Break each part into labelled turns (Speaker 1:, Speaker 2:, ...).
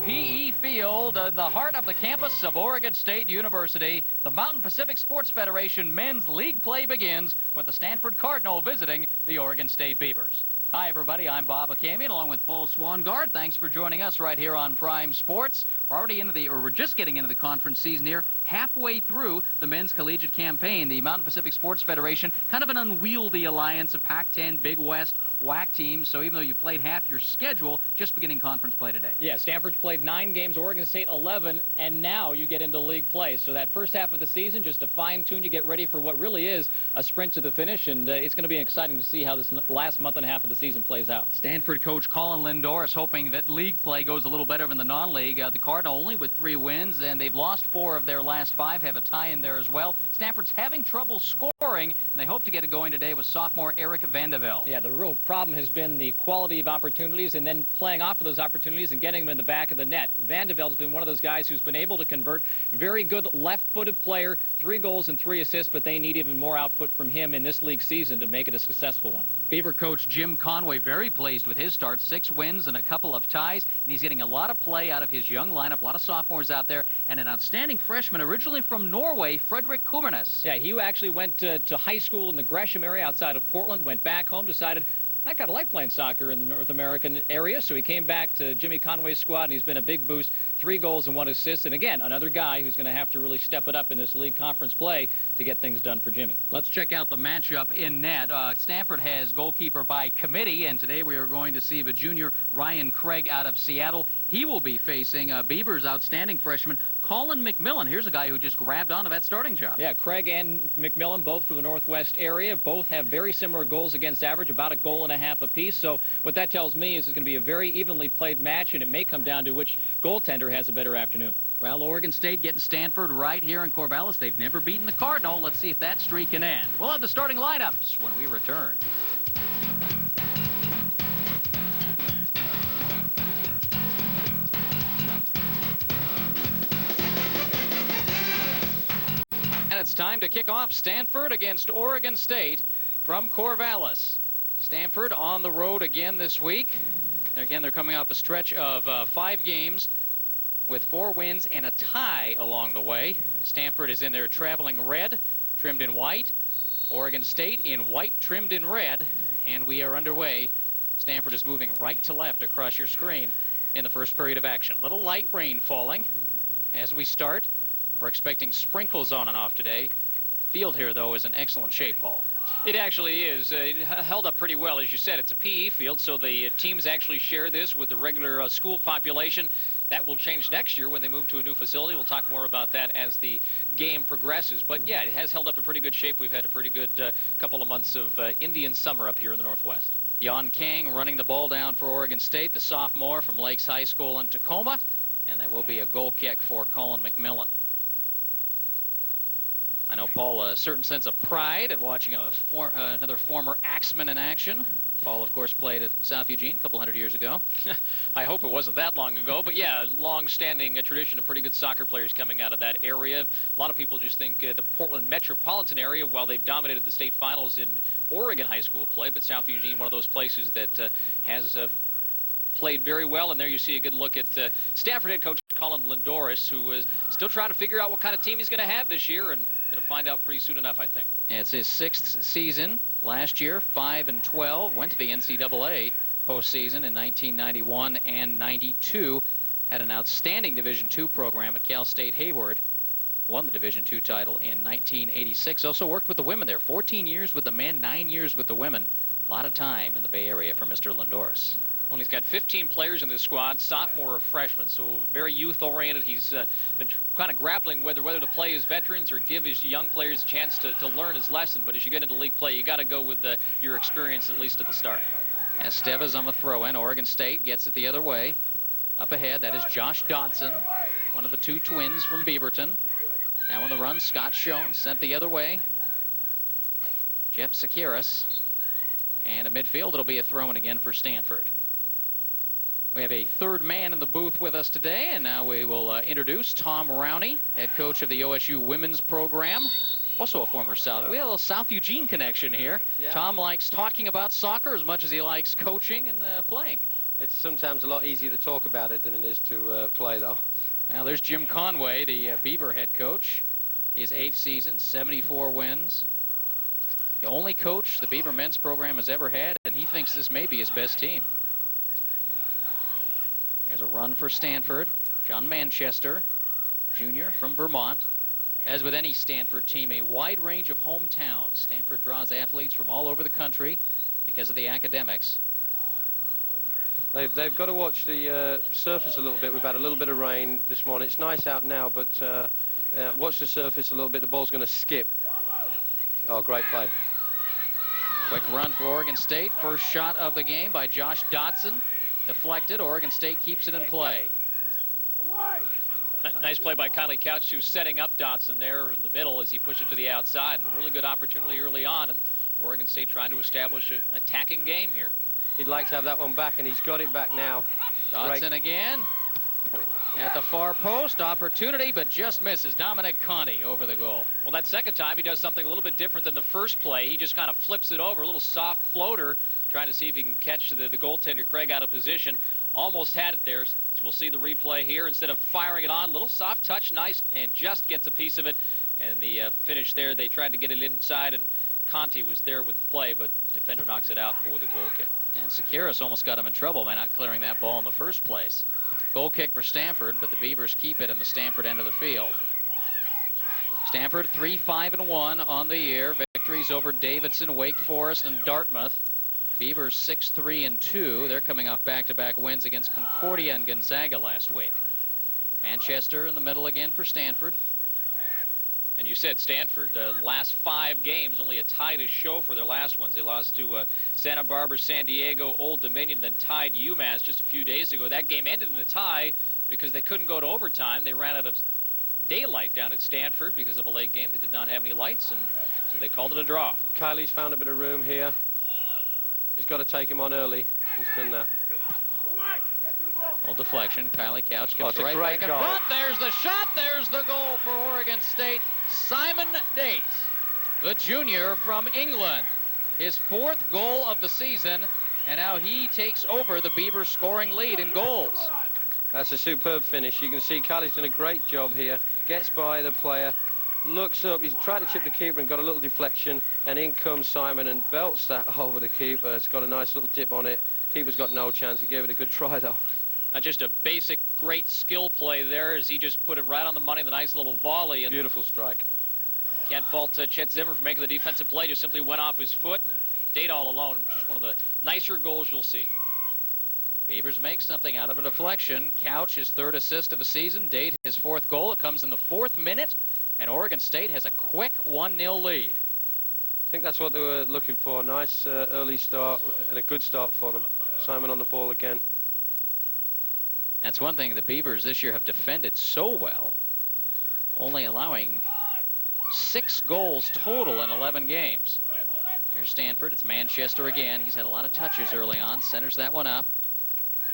Speaker 1: PE field in the heart of the campus of Oregon State University. The Mountain Pacific Sports Federation men's league play begins with the Stanford Cardinal visiting the Oregon State Beavers. Hi, everybody. I'm Bob Akamian along with Paul Swangard. Thanks for joining us right here on Prime Sports. We're just getting into the conference season here, halfway through the men's collegiate campaign. The Mountain Pacific Sports Federation, kind of an unwieldy alliance of Pac-10, Big West, WAC teams. So even though you played half your schedule, just beginning conference play today.
Speaker 2: Yeah, Stanford's played 9 games, Oregon State 11, and now you get into league play. So that first half of the season, just to fine-tune you, get ready for what really is a sprint to the finish, and it's going to be exciting to see how this last month and a half of the season plays out.
Speaker 1: Stanford coach Colin Lindor is hoping that league play goes a little better than the non-league. The Cardinal only with 3 wins, and they've lost 4 of their last 5, have a tie in there as well. Stanford's having trouble scoring, and they hope to get it going today with sophomore Eric Vandevelde.
Speaker 2: Yeah, the real problem has been the quality of opportunities and then playing off of those opportunities and getting them in the back of the net. Vandevelde's been one of those guys who's been able to convert. Very good left-footed player, 3 goals and 3 assists, but they need even more output from him in this league season to make it a successful one.
Speaker 1: Beaver coach Jim Conway very pleased with his start, 6 wins and a couple of ties, and he's getting a lot of play out of his young lineup, a lot of sophomores out there, and an outstanding freshman originally from Norway, Frederick Kumernes.
Speaker 2: Yeah, he actually went to high school in the Gresham area outside of Portland, went back home, decided, I kind of like playing soccer in the North American area, so he came back to Jimmy Conway's squad, and he's been a big boost. 3 goals and 1 assist, and again, another guy who's going to have to really step it up in this league conference play to get things done for Jimmy.
Speaker 1: Let's check out the matchup in net. Stanford has goalkeeper by committee, and today we are going to see the junior Ryan Craig out of Seattle. He will be facing Beaver's outstanding freshman Colin McMillan. Here's a guy who just grabbed onto that starting job.
Speaker 2: Yeah, Craig and McMillan, both from the Northwest area, both have very similar goals against average, about 1.5 goals apiece. So what that tells me is it's going to be a very evenly played match, and it may come down to which goaltender has a better afternoon.
Speaker 1: Well, Oregon State getting Stanford right here in Corvallis. They've never beaten the Cardinal. Let's see if that streak can end. We'll have the starting lineups when we return. And it's time to kick off Stanford against Oregon State from Corvallis. Stanford on the road again this week. Again, they're coming off a stretch of 5 games with 4 wins and a tie along the way. Stanford is in their traveling red, trimmed in white. Oregon State in white, trimmed in red. And we are underway. Stanford is moving right to left across your screen in the first period of action. Little light rain falling as we start. We're expecting sprinkles on and off today. Field here, though, is in excellent shape, Paul.
Speaker 3: It actually is. It held up pretty well. As you said, it's a PE field, so the teams actually share this with the regular school population. That will change next year when they move to a new facility. We'll talk more about that as the game progresses. But, yeah, it has held up in pretty good shape. We've had a pretty good couple of months of Indian summer up here in the Northwest.
Speaker 1: Jan Kang running the ball down for Oregon State, the sophomore from Lakes High School in Tacoma. And that will be a goal kick for Colin McMillan. I know, Paul, a certain sense of pride at watching another former Axeman in action. Paul, of course, played at South Eugene a couple hundred years ago.
Speaker 3: I hope it wasn't that long ago, but yeah, long-standing tradition of pretty good soccer players coming out of that area. A lot of people just think the Portland metropolitan area, while they've dominated the state finals in Oregon high school play, but South Eugene, one of those places that has played very well. And there you see a good look at Stanford head coach Colin Lindor, who is still trying to figure out what kind of team he's going to have this year, and going to find out pretty soon enough, I think.
Speaker 1: It's his 6th season. Last year, 5-12. Went to the NCAA postseason in 1991 and 92. Had an outstanding Division II program at Cal State Hayward. Won the Division II title in 1986. Also worked with the women there. 14 years with the men, 9 years with the women. A lot of time in the Bay Area for Mr. Lindor.
Speaker 3: Well, he's got 15 players in this squad, sophomore or freshman, so very youth-oriented. He's been kind of grappling whether to play his veterans or give his young players a chance to learn his lesson. But as you get into league play, you got to go with your experience, at least at the start.
Speaker 1: Esteves on the throw-in. Oregon State gets it the other way. Up ahead, that is Josh Dodson, one of the 2 twins from Beaverton. Now on the run, Scott Schoen, sent the other way. Jeff Sekiris. And a midfield, it'll be a throw-in again for Stanford. We have a 3rd man in the booth with us today, and now we will introduce Tom Rowney, head coach of the OSU women's program. Also a former South. We have a little South Eugene connection here. Yeah. Tom likes talking about soccer as much as he likes coaching and playing.
Speaker 4: It's sometimes a lot easier to talk about it than it is to play, though.
Speaker 1: Now there's Jim Conway, the Beaver head coach. His 8th season, 74 wins. The only coach the Beaver men's program has ever had, and he thinks this may be his best team. There's a run for Stanford. John Manchester, junior from Vermont. As with any Stanford team, a wide range of hometowns. Stanford draws athletes from all over the country because of the academics.
Speaker 4: They've got to watch the surface a little bit. We've had a little bit of rain this morning. It's nice out now, but watch the surface a little bit. The ball's going to skip. Oh, great play.
Speaker 1: Quick run for Oregon State. First shot of the game by Josh Dotson. Deflected. Oregon State keeps it in play.
Speaker 3: Nice play by Kylie Couch, who's setting up Dotson there in the middle as he pushed it to the outside. A really good opportunity early on, and Oregon State trying to establish an attacking game here.
Speaker 4: He'd like to have that one back, and he's got it back now.
Speaker 1: Dotson again. At the far post, opportunity, but just misses. Dominic Conti over the goal.
Speaker 3: Well, that second time, he does something a little bit different than the first play. He just kind of flips it over, a little soft floater, trying to see if he can catch the goaltender, Craig, out of position. Almost had it there. So we'll see the replay here. Instead of firing it on, little soft touch, nice, and just gets a piece of it. And the finish there, they tried to get it inside, and Conti was there with the play, but defender knocks it out for the goal kick.
Speaker 1: And Sekeres almost got him in trouble by not clearing that ball in the first place. Goal kick for Stanford, but the Beavers keep it in the Stanford end of the field. Stanford 3-5-1 on the year. Victories over Davidson, Wake Forest, and Dartmouth. Beavers 6-3-2. They're coming off back-to-back wins against Concordia and Gonzaga last week. Manchester in the middle again for Stanford.
Speaker 3: And you said Stanford, last 5 games, only a tie to show for their last ones. They lost to Santa Barbara, San Diego, Old Dominion, then tied UMass just a few days ago. That game ended in a tie because they couldn't go to overtime. They ran out of daylight down at Stanford because of a late game. They did not have any lights, and so they called it a draw.
Speaker 4: Kylie's found a bit of room here. He's got to take him on early. He's done that.
Speaker 1: Well, deflection. Kylie Couch gets right
Speaker 4: great
Speaker 1: back in front. There's the shot. There's the goal for Oregon State. Simon Dates, the junior from England. His 4th goal of the season, and now he takes over the Beavers' scoring lead in goals.
Speaker 4: That's a superb finish. You can see Kylie's done a great job here. Gets by the player, looks up. He's tried to chip the keeper and got a little deflection, and in comes Simon and belts that over the keeper. It's got a nice little dip on it. Keeper's got no chance. He gave it a good try, though.
Speaker 3: Just a basic, great skill play there as he just put it right on the money, the nice little volley. And
Speaker 4: beautiful strike.
Speaker 3: Can't fault Chet Zimmer for making the defensive play. Just simply went off his foot. Date all alone. Just one of the nicer goals you'll see.
Speaker 1: Beavers make something out of a deflection. Couch, his 3rd assist of the season. Date, his 4th goal. It comes in the 4th minute, and Oregon State has a quick 1-0 lead.
Speaker 4: I think that's what they were looking for. Nice early start and a good start for them. Simon on the ball again.
Speaker 1: That's one thing the Beavers this year have defended so well, only allowing 6 goals total in 11 games. Here's Stanford. It's Manchester again. He's had a lot of touches early on. Centers that one up,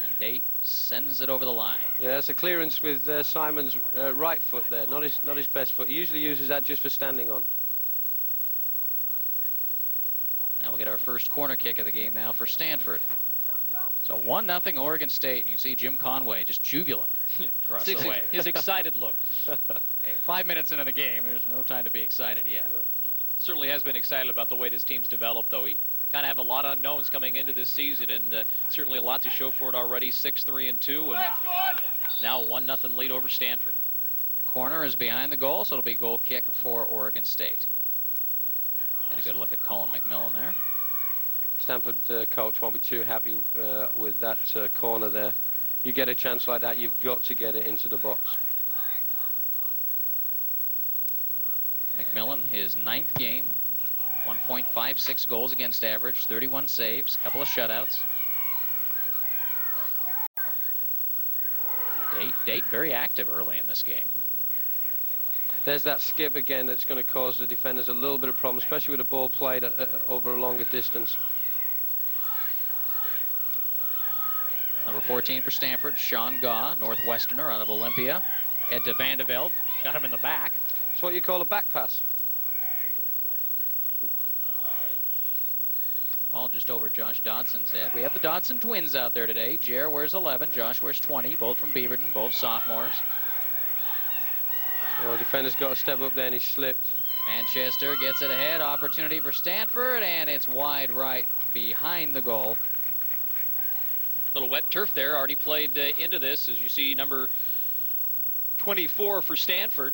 Speaker 1: and Date sends it over the line.
Speaker 4: Yeah, it's a clearance with Simon's right foot there, not his best foot. He usually uses that just for standing on.
Speaker 1: Now we'll get our first corner kick of the game now for Stanford. So 1-0 Oregon State, and you can see Jim Conway just jubilant across the way.
Speaker 3: His excited look.
Speaker 1: Hey, 5 minutes into the game, there's no time to be excited yet.
Speaker 3: Certainly has been excited about the way this team's developed, though. He kind of have a lot of unknowns coming into this season, and certainly a lot to show for it already. 6-3-2, and now a 1-0 lead over Stanford.
Speaker 1: Corner is behind the goal, so it'll be goal kick for Oregon State. Get a good look at Colin McMillan there.
Speaker 4: Stanford coach won't be too happy with that corner there. You get a chance like that, you've got to get it into the box.
Speaker 1: McMillan, his 9th game, 1.56 goals against average, 31 saves, couple of shutouts. Date very active early in this game.
Speaker 4: There's that skip again that's going to cause the defenders a little bit of problem, especially with the ball played over a longer distance.
Speaker 1: Number 14 for Stanford, Sean Gaw, Northwesterner out of Olympia. Head to Vandeveld, got him in the back.
Speaker 4: It's what you call a back pass.
Speaker 1: All just over Josh Dodson's head. We have the Dodson twins out there today. Jer wears 11, Josh wears 20, both from Beaverton, both sophomores.
Speaker 4: Well, defender's got to step up there, and he slipped.
Speaker 1: Manchester gets it ahead. Opportunity for Stanford, and it's wide right behind the goal.
Speaker 3: Little wet turf there. Already played into this, as you see, number 24 for Stanford.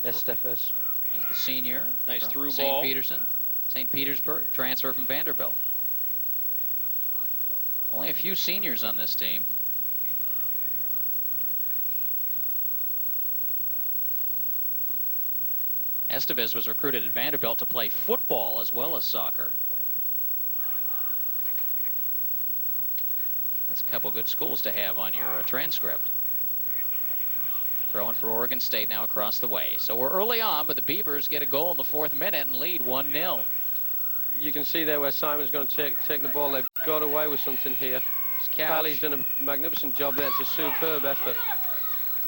Speaker 4: Estefes.
Speaker 1: He's the senior.
Speaker 3: Nice through
Speaker 1: St.
Speaker 3: ball.
Speaker 1: St. Petersburg, transfer from Vanderbilt. Only a few seniors on this team. Estevez was recruited at Vanderbilt to play football as well as soccer. That's a couple good schools to have on your transcript. Throwing for Oregon State now across the way. So we're early on, but the Beavers get a goal in the 4th minute and lead 1-0.
Speaker 4: You can see there where Simon's going to take the ball. They've got away with something here. Callie's done a magnificent job there. It's a superb effort.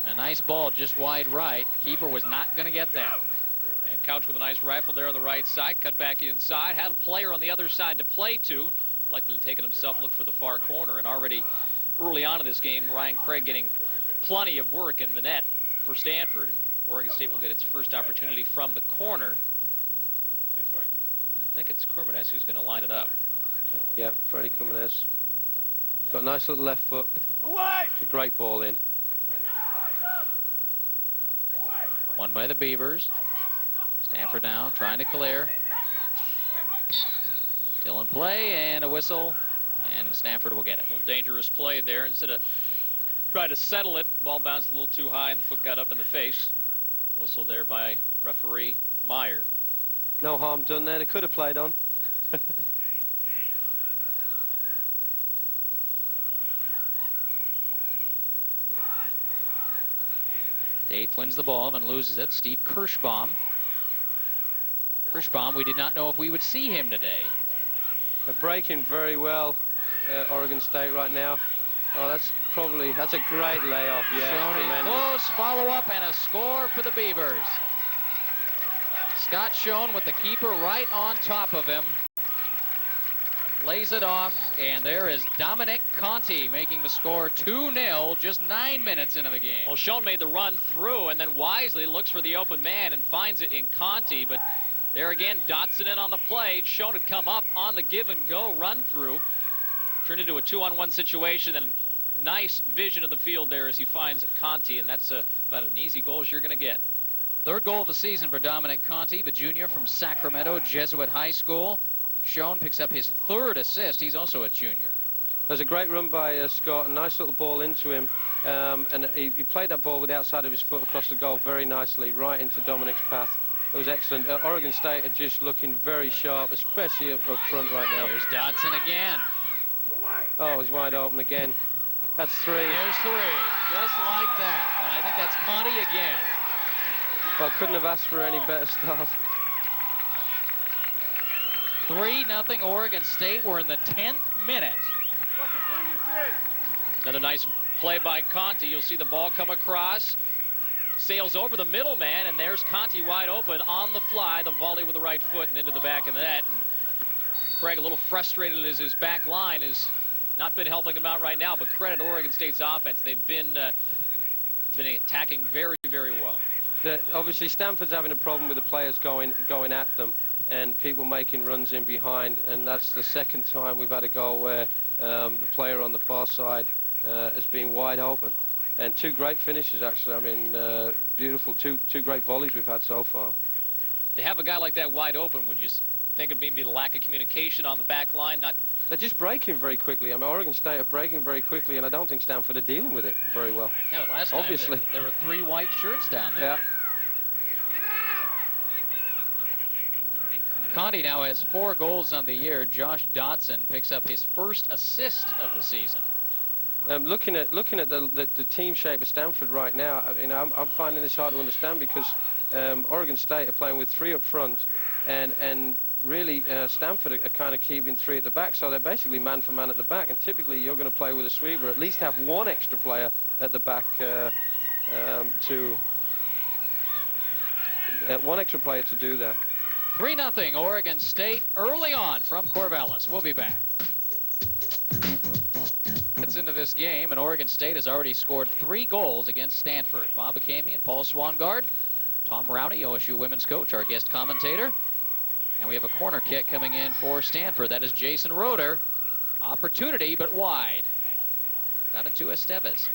Speaker 1: A nice ball just wide right. Keeper was not going to get that.
Speaker 3: And Couch with a nice rifle there on the right side. Cut back inside. Had a player on the other side to play to. Likely to take it himself, look for the far corner. And already early on in this game, Ryan Craig getting plenty of work in the net for Stanford. Oregon State will get its first opportunity from the corner. I think it's Corvallis who's going to line it up.
Speaker 4: Yeah, Freddie Corvallis. He's got a nice little left foot. It's a great ball in.
Speaker 1: Won by the Beavers. Stanford now trying to clear. Still in play, and a whistle, and Stanford will get it.
Speaker 3: A little dangerous play there. Instead of trying to settle it, ball bounced a little too high, and the foot got up in the face. Whistle there by referee Meyer.
Speaker 4: No harm done there. They could have played on.
Speaker 1: Dave wins the ball and loses it. Steve Kirschbaum. Kirschbaum, we did not know if we would see him today.
Speaker 4: They're breaking very well, Oregon State right now. Oh, that's a great layoff. Yeah, tremendous.
Speaker 1: Close follow-up and a score for the Beavers. Scott Schoen with the keeper right on top of him. Lays it off, and there is Dominic Conti making the score 2-0 just 9 minutes into the game.
Speaker 3: Well, Schoen made the run through and then wisely looks for the open man and finds it in Conti, but there again, Dotson in on the play. Schoen had come up on the give and go run through. Turned into a 2-on-1 situation, and nice vision of the field there as he finds Conti, and that's about an easy goal as you're going to get.
Speaker 1: Third goal of the season for Dominic Conti, the junior from Sacramento Jesuit High School. Schoen picks up his 3rd assist. He's also a junior.
Speaker 4: There's a great run by Scott, a nice little ball into him, and he played that ball with the outside of his foot across the goal very nicely, right into Dominic's path. It was excellent. Oregon State are just looking very sharp, especially up front right now.
Speaker 1: Here's Dodson again.
Speaker 4: Oh, he's wide open again. That's 3.
Speaker 1: There's 3, just like that. And I think that's Conti again.
Speaker 4: Well, couldn't have asked for any better start.
Speaker 1: 3-0 Oregon State. We're in the 10th minute.
Speaker 3: Another nice play by Conti. You'll see the ball come across. Sails over the middle man, and there's Conti wide open on the fly. The volley with the right foot and into the back of the net. And Craig a little frustrated as his back line has not been helping him out right now, but credit Oregon State's offense. They've been attacking very, very well.
Speaker 4: Obviously, Stanford's having a problem with the players going at them and people making runs in behind, and that's the second time we've had a goal where the player on the far side has been wide open. And 2 great finishes, actually. I mean, beautiful. Two great volleys we've had so far.
Speaker 3: To have a guy like that wide open, would you think it'd maybe the lack of communication on the back line?
Speaker 4: They're just breaking very quickly. I mean, Oregon State are breaking very quickly, and I don't think Stanford are dealing with it very well.
Speaker 1: Yeah, but last time
Speaker 4: obviously
Speaker 1: there were 3 white shirts down there.
Speaker 4: Yeah.
Speaker 1: Conti now has 4 goals on the year. Josh Dodson picks up his 1st assist of the season.
Speaker 4: Looking at the team shape of Stanford right now, I'm finding this hard to understand because Oregon State are playing with 3 up front, and really Stanford are kind of keeping 3 at the back, so they're basically man for man at the back. And typically you're going to play with a sweeper, at least have 1 extra player at the back one extra player to do that.
Speaker 1: 3-0 Oregon State early on from Corvallis. We'll be back. It's into this game, and Oregon State has already scored 3 goals against Stanford. Bob Akamian, Paul Swangard, Tom Rowney, OSU women's coach, our guest commentator. And we have a corner kick coming in for Stanford. That is Jason Roeder. Opportunity, but wide. Got it to Estevez.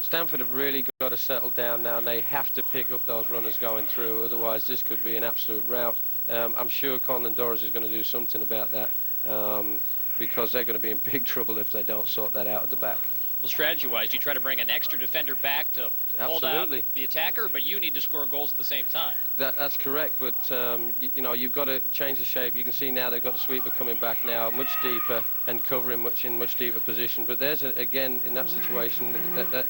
Speaker 4: Stanford have really got to settle down now, and they have to pick up those runners going through. Otherwise, this could be an absolute rout. I'm sure Conlon Doris is going to do something about that because they're going to be in big trouble if they don't sort that out at the back.
Speaker 3: Well, strategy-wise, you try to bring an extra defender back to hold out the attacker, but you need to score goals at the same time.
Speaker 4: That's correct, but you know, you've got to change the shape. You can see now they've got the sweeper coming back now, much deeper and covering much deeper position. But there's again in that situation,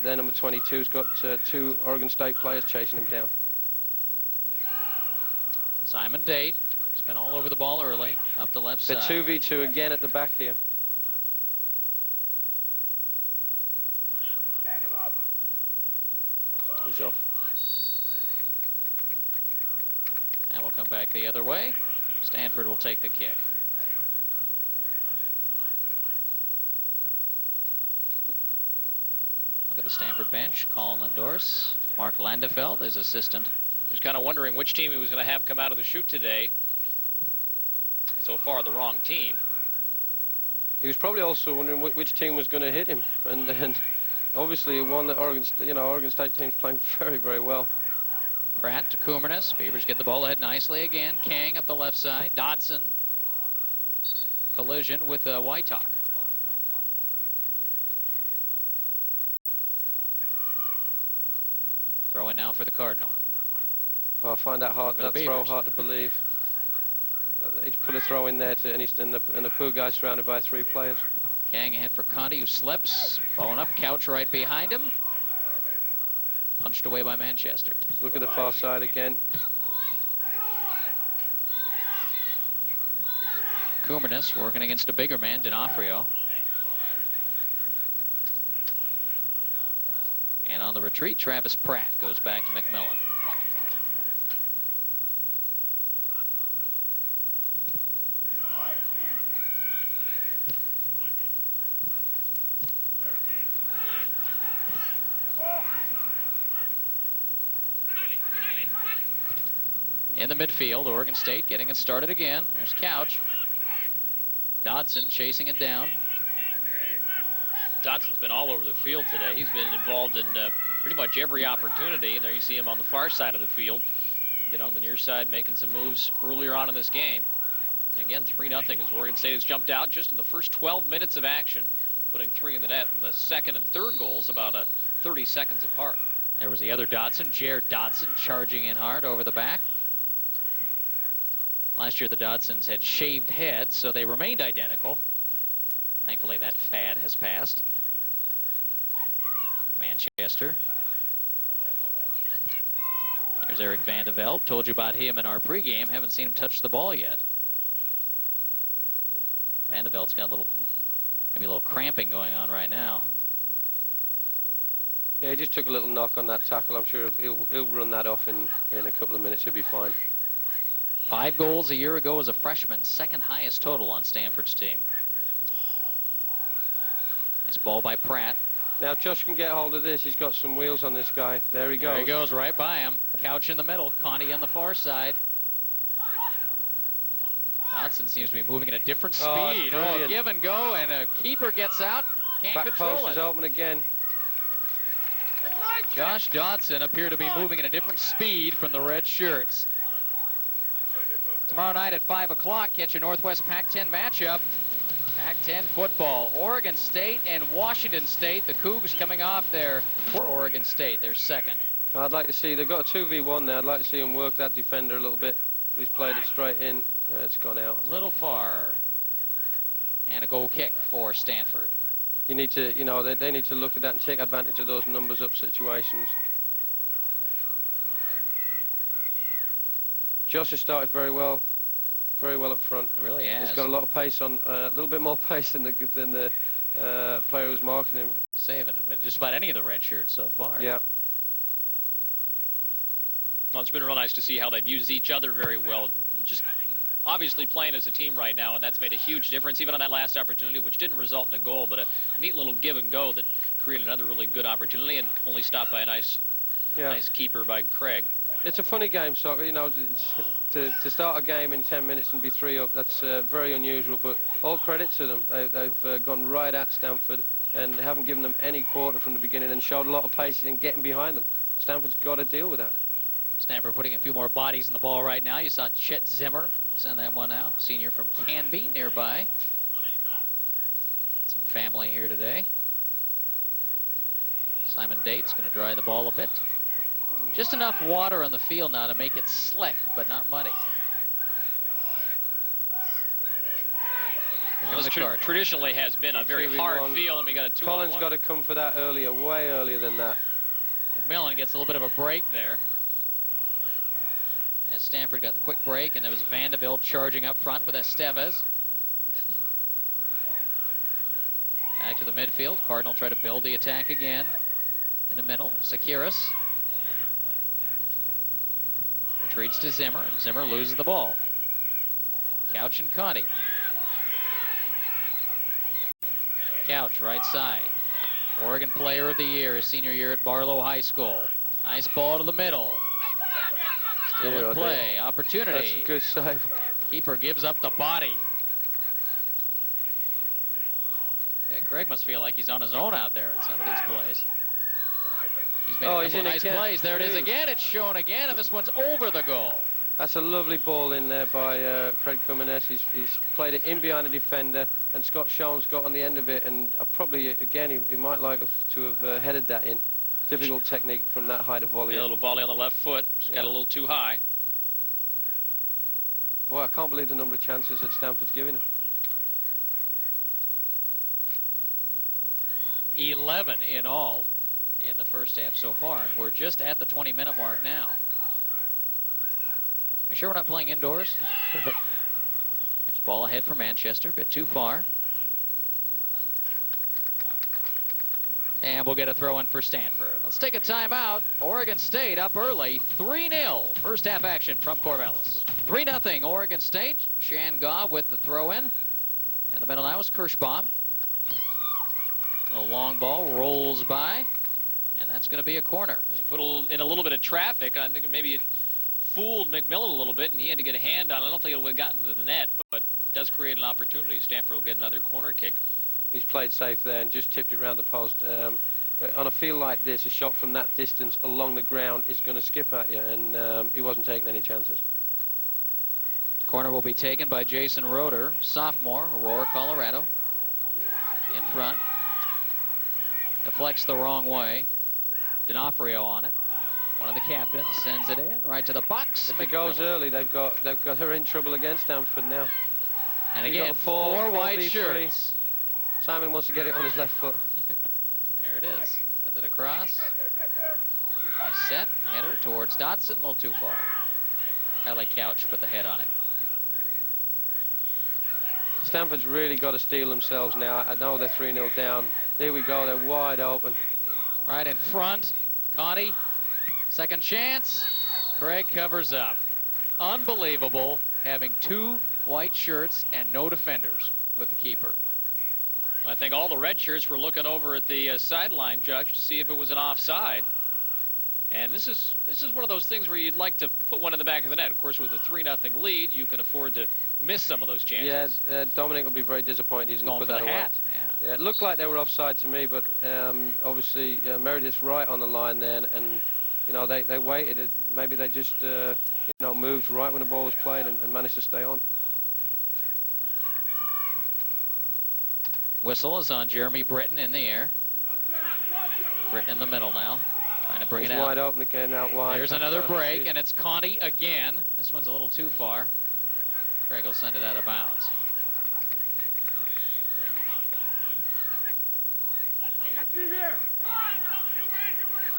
Speaker 4: their number 22's got 2 Oregon State players chasing him down.
Speaker 1: Simon Date has been all over the ball early, up the left
Speaker 4: They're
Speaker 1: side.
Speaker 4: 2v2 again at the back here. He's off.
Speaker 1: And we'll come back the other way. Stanford will take the kick. Look at the Stanford bench. Colin Lindors. Mark Landefeld, his assistant.
Speaker 3: He was kind of wondering which team he was going to have come out of the chute today. So far, the wrong team.
Speaker 4: He was probably also wondering which team was going to hit him, and obviously one that Oregon State team's playing very, very well.
Speaker 1: Pratt to Kumernes. Beavers get the ball ahead nicely again. Kang up the left side. Dodson. Collision with Wytock. Throw in now for the Cardinal.
Speaker 4: Well, I find that throw hard to believe. He's put a throw in there, and the poor guy's surrounded by 3 players.
Speaker 1: Kang ahead for Conti, who slips. Following up, Couch right behind him. Punched away by Manchester.
Speaker 4: Look at the far side again.
Speaker 1: Kumernes working against a bigger man, D'Onofrio. And on the retreat, Travis Pratt goes back to McMillan. In the midfield, Oregon State getting it started again. There's Couch. Dodson chasing it down.
Speaker 3: Dodson's been all over the field today. He's been involved in pretty much every opportunity, and there you see him on the far side of the field. Been on the near side making some moves earlier on in this game. And again, 3-0 as Oregon State has jumped out just in the first 12 minutes of action, putting 3 in the net, and the second and third goals about 30 seconds apart.
Speaker 1: There was the other Dodson, Jared Dodson, charging in hard over the back. Last year the Dodsons had shaved heads, so they remained identical. Thankfully that fad has passed. Manchester. There's Eric Van de Velde. Told you about him in our pregame. Haven't seen him touch the ball yet. Van de Velde's got maybe a little cramping going on right now.
Speaker 4: Yeah, he just took a little knock on that tackle. I'm sure he'll run that off in a couple of minutes. He'll be fine.
Speaker 1: 5 goals a year ago as a freshman, second highest total on Stanford's team. Nice ball by Pratt.
Speaker 4: Now, if Josh can get hold of this, he's got some wheels on this guy. There he goes.
Speaker 1: There he goes, right by him. Couch in the middle, Conti on the far side. Dodson seems to be moving at a different speed. Oh, give and go, and a keeper gets out. Can't
Speaker 4: Back
Speaker 1: control
Speaker 4: post
Speaker 1: it.
Speaker 4: is open again.
Speaker 1: Josh Dodson appeared to be moving at a different speed from the red shirts. Tomorrow night at 5 o'clock, catch a Northwest Pac-10 matchup. Pac-10 football, Oregon State and Washington State. The Cougs coming off there for Oregon State, their second.
Speaker 4: I'd like to see, they've got a 2v1 there. I'd like to see him work that defender a little bit. But he's played it straight in. It's gone out.
Speaker 1: A little far. And a goal kick for Stanford.
Speaker 4: You need to, they need to look at that and take advantage of those numbers up situations. Josh has started very well up front.
Speaker 1: He really has.
Speaker 4: He's got a lot of pace on, a little bit more pace than the player who's marking him.
Speaker 1: Saving just about any of the red shirts so far.
Speaker 4: Yeah.
Speaker 3: Well, it's been real nice to see how they've used each other very well. just obviously playing as a team right now, and that's made a huge difference, even on that last opportunity, which didn't result in a goal, but a neat little give and go that created another really good opportunity and only stopped by a nice keeper by Craig.
Speaker 4: It's a funny game, soccer. You know, to start a game in 10 minutes and be 3 up, that's very unusual, but all credit to them. They've gone right at Stanford and haven't given them any quarter from the beginning and showed a lot of pace in getting behind them. Stanford's got to deal with that.
Speaker 1: Stanford putting a few more bodies in the ball right now. You saw Chet Zimmer send that one out, senior from Canby nearby. Some family here today. Simon Date's going to dry the ball a bit. Just enough water on the field now to make it slick, but not muddy.
Speaker 3: Traditionally has been a very hard field, and we got a 2-on-1.
Speaker 4: Collins got to come for that earlier, way earlier than that.
Speaker 1: McMillan gets a little bit of a break there. As Stanford got the quick break, and there was Vanderbilt charging up front with Estevez. Back to the midfield. Cardinal try to build the attack again. In the middle, Sekiris. Retreats to Zimmer, and Zimmer loses the ball. Couch and Conti. Couch, right side. Oregon Player of the Year, his senior year at Barlow High School. Nice ball to the middle. Still in play. Opportunity.
Speaker 4: That's a good save.
Speaker 1: Keeper gives up the body. Yeah, Craig must feel like he's on his own out there in some of these plays. He's made a couple of nice plays. There it is again. It's shown again, and this one's over the goal.
Speaker 4: That's a lovely ball in there by Fred Cummines. He's played it in behind the defender, and Scott Sholmes got on the end of it, and probably, again, he might like to have headed that in. Difficult technique from that height of volley.
Speaker 3: A little volley on the left foot. Just got a little too high.
Speaker 4: Boy, I can't believe the number of chances that Stanford's giving him.
Speaker 1: 11 in all in the first half so far, and we're just at the 20-minute mark now. You sure we're not playing indoors? Ball ahead for Manchester, a bit too far. And we'll get a throw in for Stanford. Let's take a timeout. Oregon State up early, 3-0. First half action from Corvallis. 3-0 Oregon State. Shangaw with the throw in. In the middle now is Kirschbaum. The long ball rolls by, and that's going to be a corner.
Speaker 3: He put in a little bit of traffic. I think maybe it fooled McMillan a little bit, and he had to get a hand on it. I don't think it would have gotten to the net, but it does create an opportunity. Stanford will get another corner kick.
Speaker 4: He's played safe there and just tipped it around the post. On a field like this, a shot from that distance along the ground is going to skip at you, and he wasn't taking any chances.
Speaker 1: Corner will be taken by Jason Roeder, sophomore, Aurora, Colorado. In front. Deflects the wrong way. D'Onofrio on it. One of the captains sends it in right to the box.
Speaker 4: If it goes early, they've got her in trouble against Stanford now.
Speaker 1: And again, four white shirts.
Speaker 4: Simon wants to get it on his left foot.
Speaker 1: There it is. Sends it across. Nice set. Header towards Dodson. A little too far. I like Couch. Put the head on it.
Speaker 4: Stanford's really got to steal themselves now. I know they're 3-0 down. Here we go. They're wide open.
Speaker 1: Right in front. Conti. Second chance. Craig covers up. Unbelievable having two white shirts and no defenders with the keeper.
Speaker 3: I think all the red shirts were looking over at the sideline judge to see if it was an offside. And this is one of those things where you'd like to put one in the back of the net. Of course, with a 3-0 lead, you can afford to miss some of those chances.
Speaker 4: Yeah, Dominic will be very disappointed he's going to put that away.
Speaker 1: Hat.
Speaker 4: Yeah, it looked like they were offside to me, but obviously Meredith's right on the line then, and you know they waited. Maybe they just moved right when the ball was played and managed to stay on.
Speaker 1: Whistle is on Jeremy Britton in the air. Britton in the middle now, trying to bring it out.
Speaker 4: Wide open again, out wide.
Speaker 1: There's another break, and it's Conti again. This one's a little too far. Craig will send it out of bounds.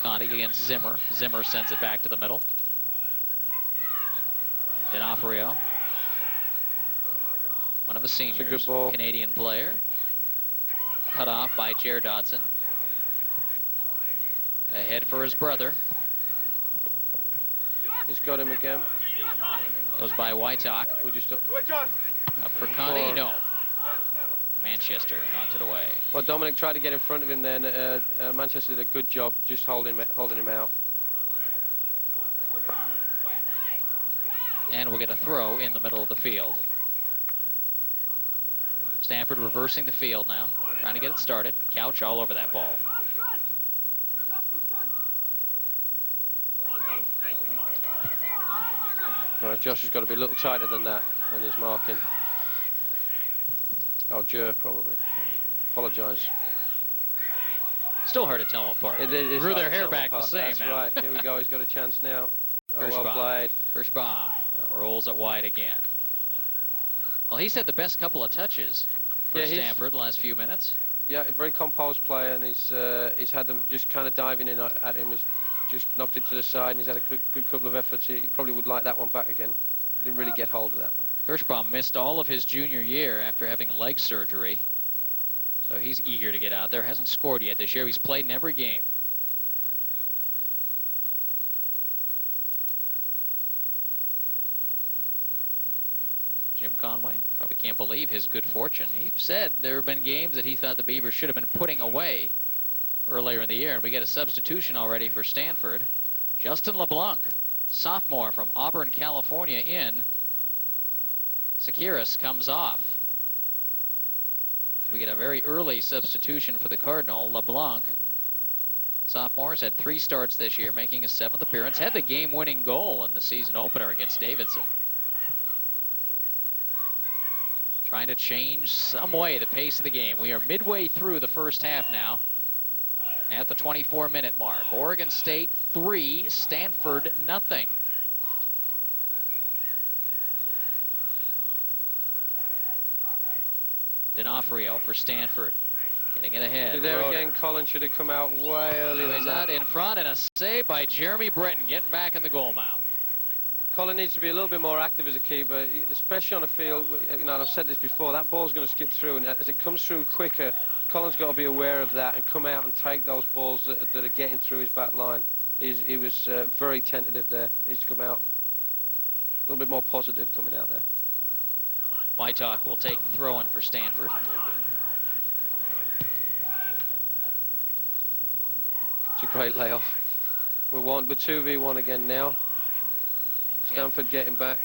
Speaker 1: Conti against Zimmer. Zimmer sends it back to the middle. D'Onofrio, one of the seniors,
Speaker 4: good ball.
Speaker 1: Canadian player. Cut off by Jer Dodson. Ahead for his brother.
Speaker 4: He's got him again.
Speaker 1: Goes by Wytock.
Speaker 4: We just don't.
Speaker 1: Up for Connie, no. Manchester knocked it away.
Speaker 4: Well, Dominic tried to get in front of him then. Manchester did a good job just holding him out.
Speaker 1: And we'll get a throw in the middle of the field. Stanford reversing the field now, trying to get it started. Couch all over that ball.
Speaker 4: Right, Josh has got to be a little tighter than that on his marking. Oh, Jer probably. Apologise.
Speaker 1: Still hard to tell them apart.
Speaker 4: It is
Speaker 1: Grew
Speaker 4: hard
Speaker 1: their
Speaker 4: to
Speaker 1: hair
Speaker 4: tell them
Speaker 1: back the
Speaker 4: apart.
Speaker 1: same
Speaker 4: That's
Speaker 1: now.
Speaker 4: right. Here we go. He's got a chance now. Oh, well
Speaker 1: Kirschbaum.
Speaker 4: played.
Speaker 1: Kirschbaum rolls it wide again. Well, he's had the best couple of touches for Stanford the last few minutes.
Speaker 4: Yeah, a very composed player, and he's had them just kind of diving in at him. He's just knocked it to the side, and he's had a good couple of efforts. He probably would like that one back again. He didn't really get hold of that.
Speaker 1: Kirschbaum missed all of his junior year after having leg surgery. So he's eager to get out there. Hasn't scored yet this year. He's played in every game. Jim Conway probably can't believe his good fortune. He said there have been games that he thought the Beavers should have been putting away earlier in the year, and we get a substitution already for Stanford. Justin LeBlanc, sophomore from Auburn, California, in. Sakiris comes off. So we get a very early substitution for the Cardinal. LeBlanc, sophomore, has had 3 starts this year, making his 7th appearance. Had the game-winning goal in the season opener against Davidson. Trying to change some way the pace of the game. We are midway through the first half now at the 24-minute mark. Oregon State 3, Stanford nothing. D'Onofrio for Stanford. Getting it ahead.
Speaker 4: There again, Collins should have come out way earlier than
Speaker 1: He's
Speaker 4: that.
Speaker 1: out in front, and a save by Jeremy Britton, getting back in the goal mouth.
Speaker 4: Colin needs to be a little bit more active as a keeper, especially on a field. You know, and I've said this before, that ball's going to skip through, and as it comes through quicker, Colin's got to be aware of that and come out and take those balls that are getting through his back line. He was very tentative there. He's to come out a little bit more positive coming out there.
Speaker 1: Wytock will take the throw in for Stanford.
Speaker 4: It's a great layoff. We're 2v1 again now. Stanford getting back.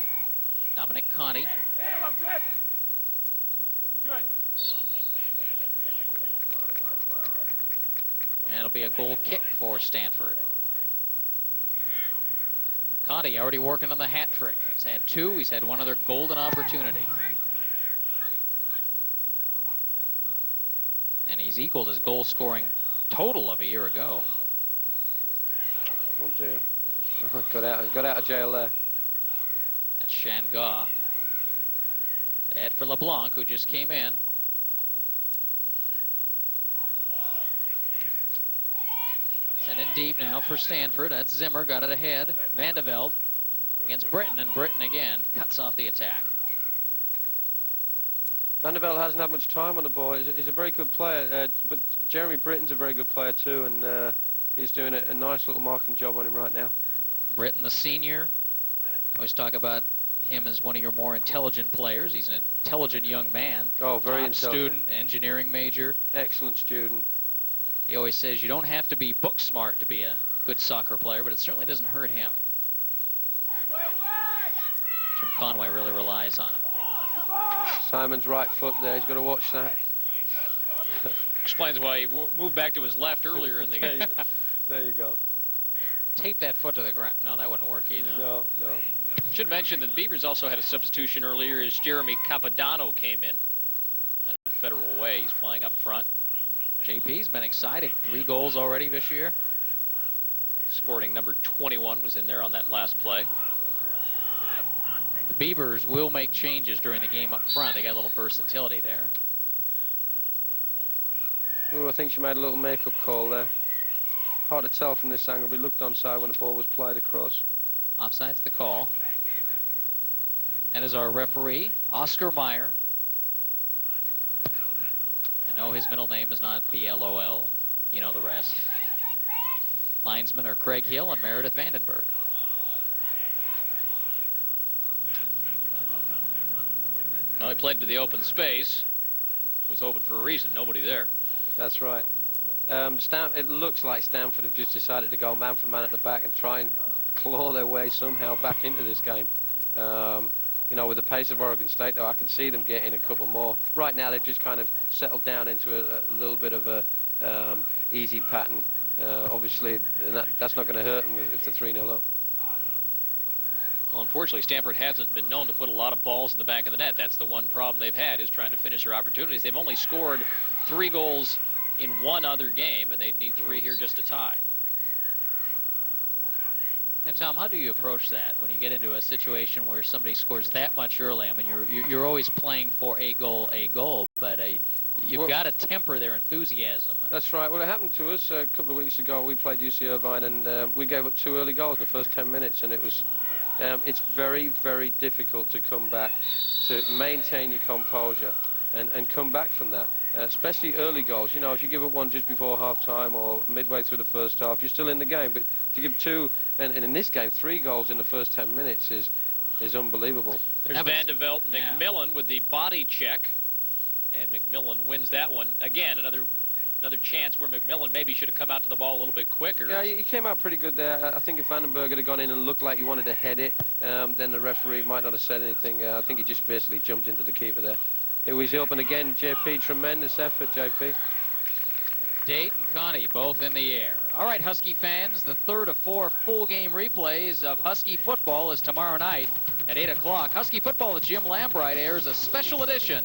Speaker 1: Dominic Connie. And it'll be a goal kick for Stanford. Connie already working on the hat trick. He's had 2. He's had one other golden opportunity. And he's equaled his goal scoring total of a year ago.
Speaker 4: Oh dear. Got out of jail there.
Speaker 1: That's Shangaw. Head for LeBlanc, who just came in. Sending deep now for Stanford. That's Zimmer, got it ahead. Vandeveld against Britton, and Britton again cuts off the attack.
Speaker 4: Vandeveld hasn't had much time on the ball. He's a very good player, but Jeremy Britton's a very good player too, and he's doing a nice little marking job on him right now.
Speaker 1: Britton, the senior. Always talk about him as one of your more intelligent players. He's an intelligent young man.
Speaker 4: Oh, very
Speaker 1: top
Speaker 4: intelligent.
Speaker 1: Student, engineering major.
Speaker 4: Excellent student.
Speaker 1: He always says you don't have to be book smart to be a good soccer player, but it certainly doesn't hurt him. Jim Conway really relies on him.
Speaker 4: Simon's right foot there. He's got to watch that.
Speaker 3: Explains why he moved back to his left earlier in the game.
Speaker 4: There you go.
Speaker 1: Tape that foot to the ground. No, that wouldn't work either.
Speaker 4: No.
Speaker 3: Should mention that Beavers also had a substitution earlier as Jeremy Capodanno came in at a Federal Way. He's playing up front.
Speaker 1: JP's been excited. 3 goals already this year.
Speaker 3: Sporting number 21 was in there on that last play.
Speaker 1: The Beavers will make changes during the game up front. They got a little versatility there.
Speaker 4: Ooh, I think she made a little makeup call there. Hard to tell from this angle, but he looked onside when the ball was played across.
Speaker 1: Offside's the call. And as our referee, Oscar Meyer. I know his middle name is not BLOL. You know the rest. Linesmen are Craig Hill and Meredith Vandenberg.
Speaker 3: Well, he played to the open space. It was open for a reason. Nobody there.
Speaker 4: That's right. It looks like Stanford have just decided to go man for man at the back and try and claw their way somehow back into this game. You know, with the pace of Oregon State, though, I could see them getting a couple more. Right now, they've just kind of settled down into a little bit of a easy pattern. Obviously, that's not going to hurt them if they're 3-0 up.
Speaker 3: Well, unfortunately, Stanford hasn't been known to put a lot of balls in the back of the net. That's the one problem they've had, is trying to finish their opportunities. They've only scored 3 goals in one other game, and they'd need 3 here just to tie.
Speaker 1: Now, Tom, how do you approach that when you get into a situation where somebody scores that much early? I mean, you're always playing for a goal, but you've got to temper their enthusiasm.
Speaker 4: That's right. Well, it happened to us a couple of weeks ago. We played UC Irvine, and we gave up 2 early goals in the first 10 minutes, and it was it's very, very difficult to come back, to maintain your composure and come back from that, especially early goals. You know, if you give up one just before half-time or midway through the first half, you're still in the game. But to give 2, and in this game, 3 goals in the first 10 minutes is unbelievable.
Speaker 3: There's Van de Velde, McMillan with the body check, and McMillan wins that one. Again, another chance where McMillan maybe should have come out to the ball a little bit quicker.
Speaker 4: Yeah, he came out pretty good there. I think if Vandenberg had gone in and looked like he wanted to head it, then the referee might not have said anything. I think he just basically jumped into the keeper there. Here he's open again, JP. Tremendous effort, JP.
Speaker 1: Date and Connie both in the air. All right, Husky fans, the third of 4 full game replays of Husky football is tomorrow night at 8 o'clock. Husky football with Jim Lambright airs a special edition.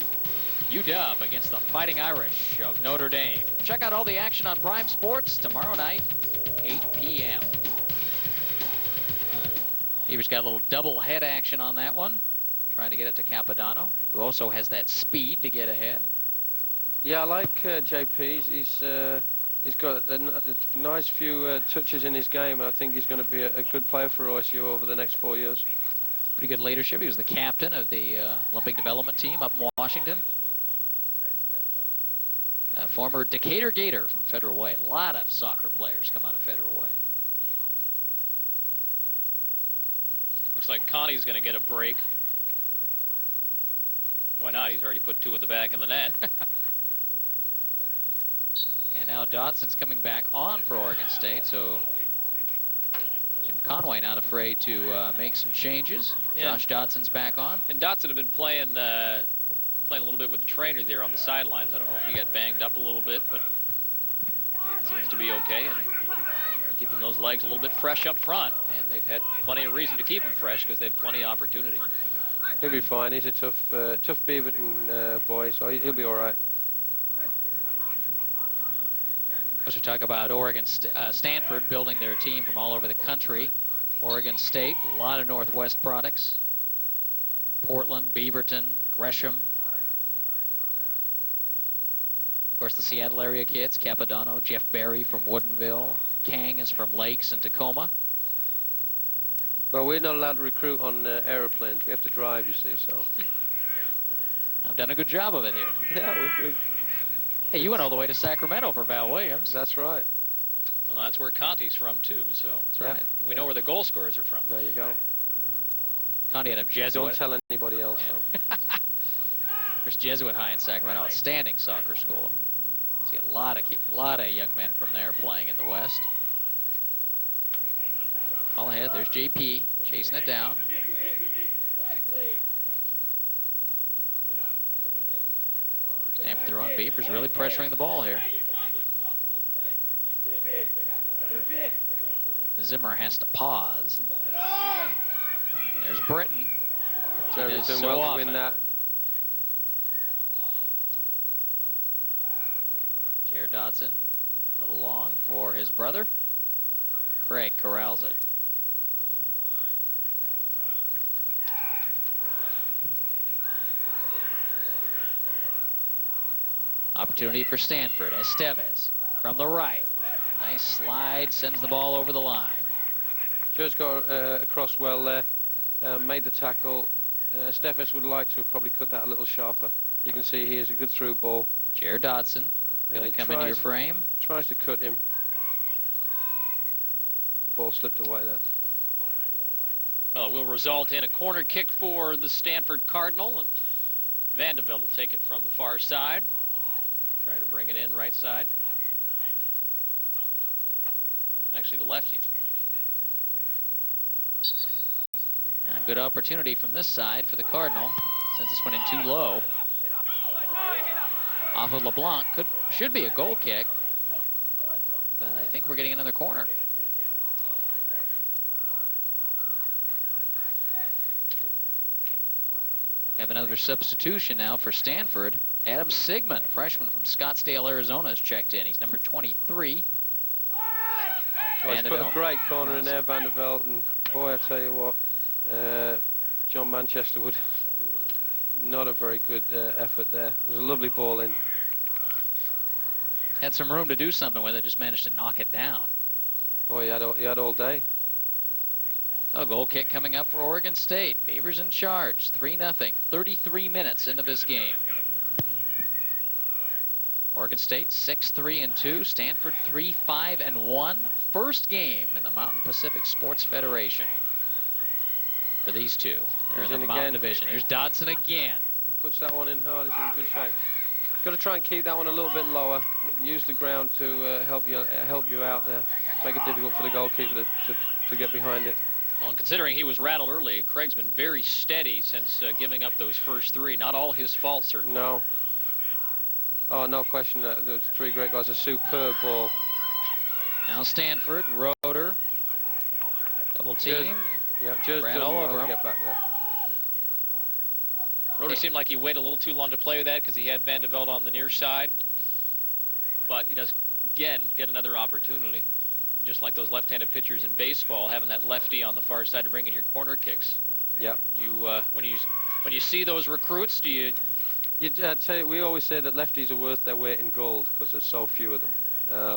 Speaker 1: UW against the Fighting Irish of Notre Dame. Check out all the action on Prime Sports tomorrow night, 8 p.m. Beavers got a little double head action on that one, trying to get it to Capodanno, who also has that speed to get ahead.
Speaker 4: Yeah, I like JP. He's got a nice few touches in his game, and I think he's going to be a good player for OSU over the next 4 years.
Speaker 1: Pretty good leadership. He was the captain of the Olympic development team up in Washington. Former Decatur Gator from Federal Way. A lot of soccer players come out of Federal Way.
Speaker 3: Looks like Connie's going to get a break. Why not? He's already put 2 in the back of the net.
Speaker 1: And now Dodson's coming back on for Oregon State, so Jim Conway not afraid to make some changes. Josh Dodson's back on.
Speaker 3: And Dodson had been playing a little bit with the trainer there on the sidelines. I don't know if he got banged up a little bit, but seems to be okay. And keeping those legs a little bit fresh up front. And they've had plenty of reason to keep them fresh because they've plenty of opportunity.
Speaker 4: He'll be fine. He's a tough Beaverton boy, so he'll be all right.
Speaker 1: As we talk about Stanford building their team from all over the country. Oregon State, a lot of Northwest products. Portland, Beaverton, Gresham. Of course, the Seattle area kids, Capodanno, Jeff Berry from Woodinville. Kang is from Lakes and Tacoma.
Speaker 4: Well, we're not allowed to recruit on aeroplanes. We have to drive, you see, so.
Speaker 1: I've done a good job of it here.
Speaker 4: Yeah,
Speaker 1: Hey, you went all the way to Sacramento for Val Williams.
Speaker 4: That's right.
Speaker 3: Well, that's where Conti's from, too, so.
Speaker 1: That's right.
Speaker 3: We know where the goal scorers are from.
Speaker 4: There you go.
Speaker 1: Conti had a Jesuit.
Speaker 4: Don't tell anybody else, though.
Speaker 1: There's Jesuit High in Sacramento, outstanding soccer school. See a lot of young men from there playing in the West. All ahead, there's JP chasing it down. Stanford throw on Beavers, really pressuring the ball here. Zimmer has to pause. There's Britton.
Speaker 4: Jeremy's done
Speaker 1: so
Speaker 4: well
Speaker 1: often
Speaker 4: to win that.
Speaker 1: Jared Dodson, a little long for his brother. Craig corrals it. Opportunity for Stanford. Estevez from the right. Nice slide, sends the ball over the line.
Speaker 4: Just got across well there, made the tackle. Estevez would like to have probably cut that a little sharper. You can see here's a good through ball.
Speaker 1: Jared Dodson going to come into your frame.
Speaker 4: Tries to cut him. Ball slipped away there.
Speaker 3: Well, it will result in a corner kick for the Stanford Cardinal. And Vandeveld will take it from the far side. Trying to bring it in right side. Actually, the lefty.
Speaker 1: Good opportunity from this side for the Cardinal. Since this went in too low. Off of LeBlanc. Should be a goal kick. But I think we're getting another corner. Have another substitution now for Stanford. Adam Sigmund, freshman from Scottsdale, Arizona, has checked in. He's number 23.
Speaker 4: He's put a great corner in there, Vandeveld, and boy, I tell you what, John Manchester would not a very good effort there. It was a lovely ball in.
Speaker 1: Had some room to do something with it, just managed to knock it down.
Speaker 4: Boy, he had all day.
Speaker 1: A goal kick coming up for Oregon State. Beavers in charge, 3-0, 33 minutes into this game. Oregon State 6-3-2, Stanford 3-5-1. First game in the Mountain Pacific Sports Federation for these two. They're in the Mountain Division. There's Dodson again.
Speaker 4: Puts that one in hard. He's in good shape. Got to try and keep that one a little bit lower. Use the ground to help you out there. Make it difficult for the goalkeeper to get behind it.
Speaker 3: Well, and considering he was rattled early, Craig's been very steady since giving up those first three. Not all his fault, certainly.
Speaker 4: No. Oh, no question. The three great guys. A superb ball.
Speaker 1: Now Stanford, Roeder, double team.
Speaker 4: Just
Speaker 1: ran all over him.
Speaker 4: Get back there.
Speaker 3: Roeder seemed like he waited a little too long to play with that because he had Vandeveld on the near side. But he does, again, get another opportunity. Just like those left-handed pitchers in baseball, having that lefty on the far side to bring in your corner kicks.
Speaker 4: Yeah.
Speaker 3: You when you see those recruits, do you?
Speaker 4: I tell you, we always say that lefties are worth their weight in gold because there's so few of them.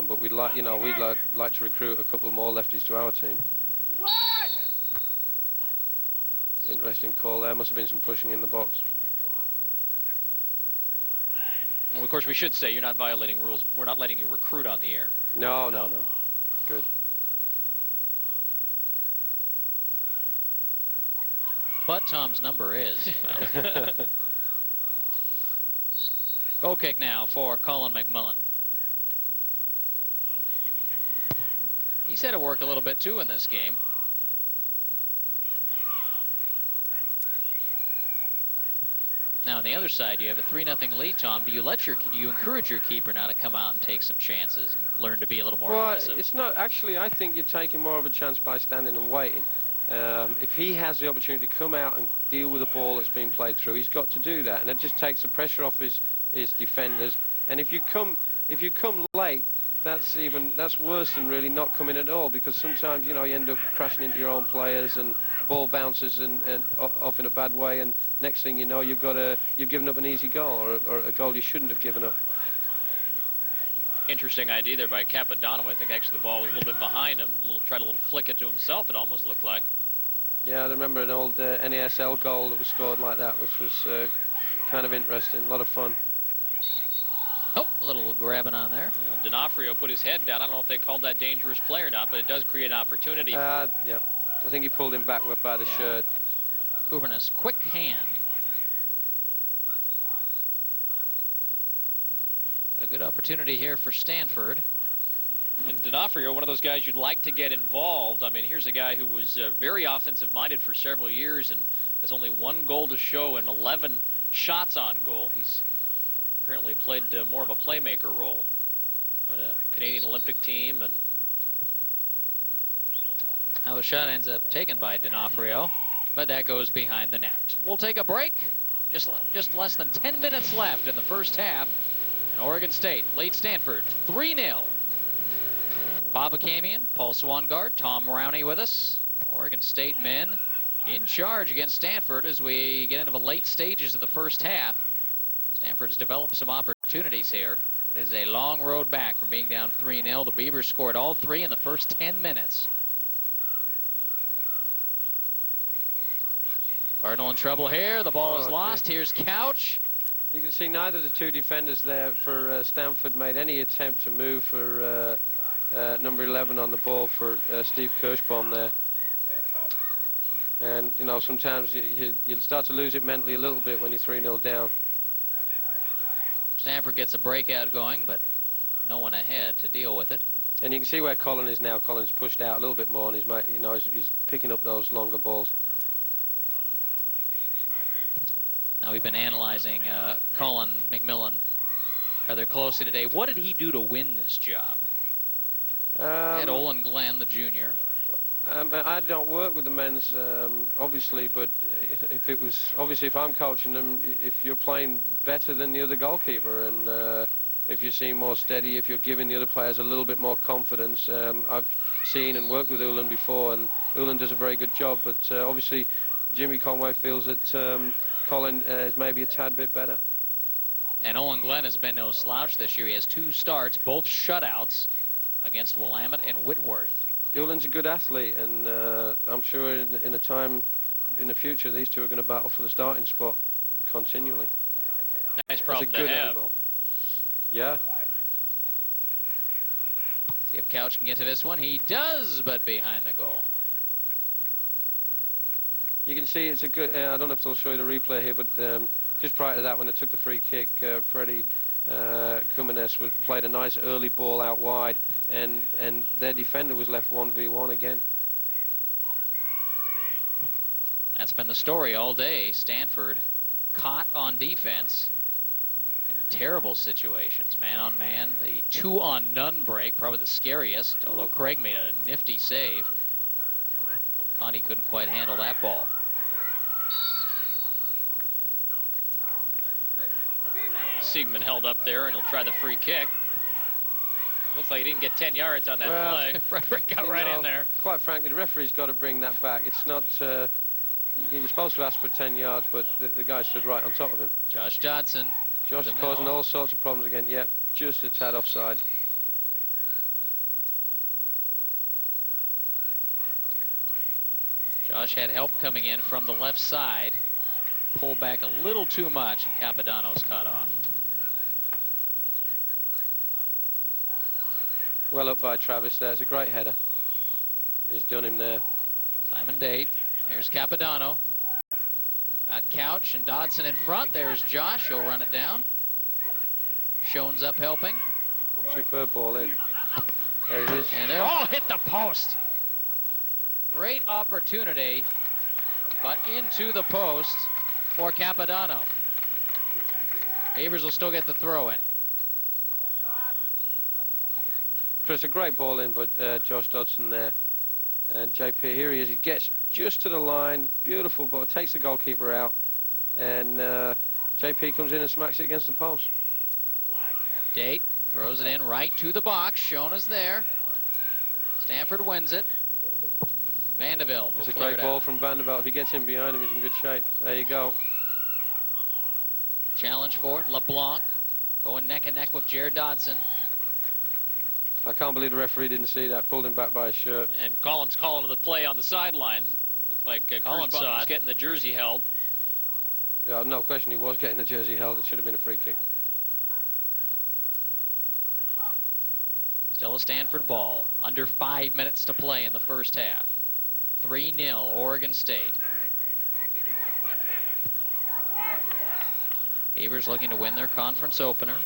Speaker 4: But we'd like to recruit a couple more lefties to our team. Interesting call there. Must have been some pushing in the box.
Speaker 3: Well, of course, we should say you're not violating rules. We're not letting you recruit on the air.
Speaker 4: No. Good.
Speaker 1: But Tom's number is. Goal kick now for Colin McMillan. He's had to work a little bit too in this game. Now on the other side, you have a 3-0 lead, Tom. Do you you encourage your keeper now to come out and take some chances, and learn to be a little more aggressive?
Speaker 4: It's not actually. I think you're taking more of a chance by standing and waiting. If he has the opportunity to come out and deal with a ball that's being played through, he's got to do that, and it just takes the pressure off his defenders. And if you come late, that's worse than really not coming at all, because sometimes you end up crashing into your own players and ball bounces and off in a bad way, and next thing you know you've given up an easy goal or a goal you shouldn't have given up.
Speaker 3: Interesting idea there by Capodanno. I think actually the ball was a little bit behind him. Tried a little flick it to himself, it almost looked like.
Speaker 4: Yeah, I remember an old NASL goal that was scored like that, which was kind of interesting, a lot of fun.
Speaker 1: Oh, a little grabbing on there.
Speaker 3: Yeah, D'Onofrio put his head down. I don't know if they called that dangerous play or not, but it does create an opportunity.
Speaker 4: Yeah, I think he pulled him back by the shirt.
Speaker 1: Kubernis, quick hand. A good opportunity here for Stanford.
Speaker 3: And D'Onofrio, one of those guys you'd like to get involved. I mean, here's a guy who was very offensive-minded for several years and has only one goal to show and 11 shots on goal. He's apparently played more of a playmaker role. But a Canadian Olympic team, and
Speaker 1: how the shot ends up taken by D'Onofrio, but that goes behind the net. We'll take a break. Just less than 10 minutes left in the first half. And Oregon State leads Stanford 3-0. Bob Acamian, Paul Swangard, Tom Rowney with us. Oregon State men in charge against Stanford as we get into the late stages of the first half. Stanford's developed some opportunities here, but it is a long road back from being down 3-0. The Beavers scored all three in the first 10 minutes. Cardinal in trouble here. The ball is lost. Here's Couch.
Speaker 4: You can see neither of the two defenders there for Stanford made any attempt to move for number 11 on the ball for Steve Kirschbaum there. And, sometimes you'll start to lose it mentally a little bit when you're 3-0 down.
Speaker 1: Stanford gets a breakout going, but no one ahead to deal with it.
Speaker 4: And you can see where Colin is now. Colin's pushed out a little bit more, and he's picking up those longer balls.
Speaker 1: Now we've been analyzing Colin McMillan rather closely today. What did he do to win this job? Had Olin Glenn, the junior.
Speaker 4: I don't work with the men's, obviously, but if I'm coaching them, if you're playing better than the other goalkeeper, and if you seem more steady, if you're giving the other players a little bit more confidence. I've seen and worked with Ulan before, and Ulan does a very good job, but obviously Jimmy Conway feels that Colin is maybe a tad bit better.
Speaker 1: And Olin Glenn has been no slouch this year. He has 2 starts, both shutouts against Willamette and Whitworth.
Speaker 4: Ulan's a good athlete, and I'm sure in a time in the future these two are going to battle for the starting spot continually.
Speaker 3: Nice problem to have.
Speaker 4: Yeah.
Speaker 1: See if Couch can get to this one. He does, but behind the goal.
Speaker 4: You can see it's a good, I don't know if they'll show you the replay here, but just prior to that, when they took the free kick, Freddie Cumanes played a nice early ball out wide, and their defender was left 1v1 again.
Speaker 1: That's been the story all day. Stanford caught on defense. Terrible situations, man on man. The 2-on-none break, probably the scariest, although Craig made a nifty save. Conti couldn't quite handle that ball.
Speaker 3: Siegman held up there, and he'll try the free kick. Looks like he didn't get 10 yards on that play. Frederick got right in there.
Speaker 4: Quite frankly, the referee's got to bring that back. It's not... you're supposed to ask for 10 yards, but the guy stood right on top of him.
Speaker 1: Josh Dodson.
Speaker 4: Josh is causing all sorts of problems again. Yep, just a tad offside.
Speaker 1: Josh had help coming in from the left side. Pulled back a little too much, and Capodanno's cut off.
Speaker 4: Well up by Travis there. It's a great header. He's done him there.
Speaker 1: Simon Date. There's Capodanno. Got Couch and Dodson in front. There's Josh. He'll run it down. Schoen's up helping.
Speaker 4: Superb ball in. There it is.
Speaker 1: And there. Oh, hit the post. Great opportunity, but into the post for Capodanno. Beavers will still get the throw in.
Speaker 4: So it's a great ball in, but Josh Dodson there. And JP, here he is. He gets just to the line. Beautiful ball. Takes the goalkeeper out. And JP comes in and smacks it against the post.
Speaker 1: Date throws it in right to the box. Schoen is there. Stanford wins it. Vandevelde will
Speaker 4: It's a
Speaker 1: clear
Speaker 4: great
Speaker 1: it
Speaker 4: ball
Speaker 1: out.
Speaker 4: from Vandevelde. If he gets in behind him, he's in good shape. There you go.
Speaker 1: Challenge for it. LeBlanc going neck and neck with Jared Dodson.
Speaker 4: I can't believe the referee didn't see that. Pulled him back by his shirt.
Speaker 3: And Collins calling the play on the sideline. Looks like Collins was getting the jersey held.
Speaker 4: Yeah, no question, he was getting the jersey held. It should have been a free kick.
Speaker 1: Still a Stanford ball. Under 5 minutes to play in the first half. 3-0 Oregon State. Beavers looking to win their conference opener.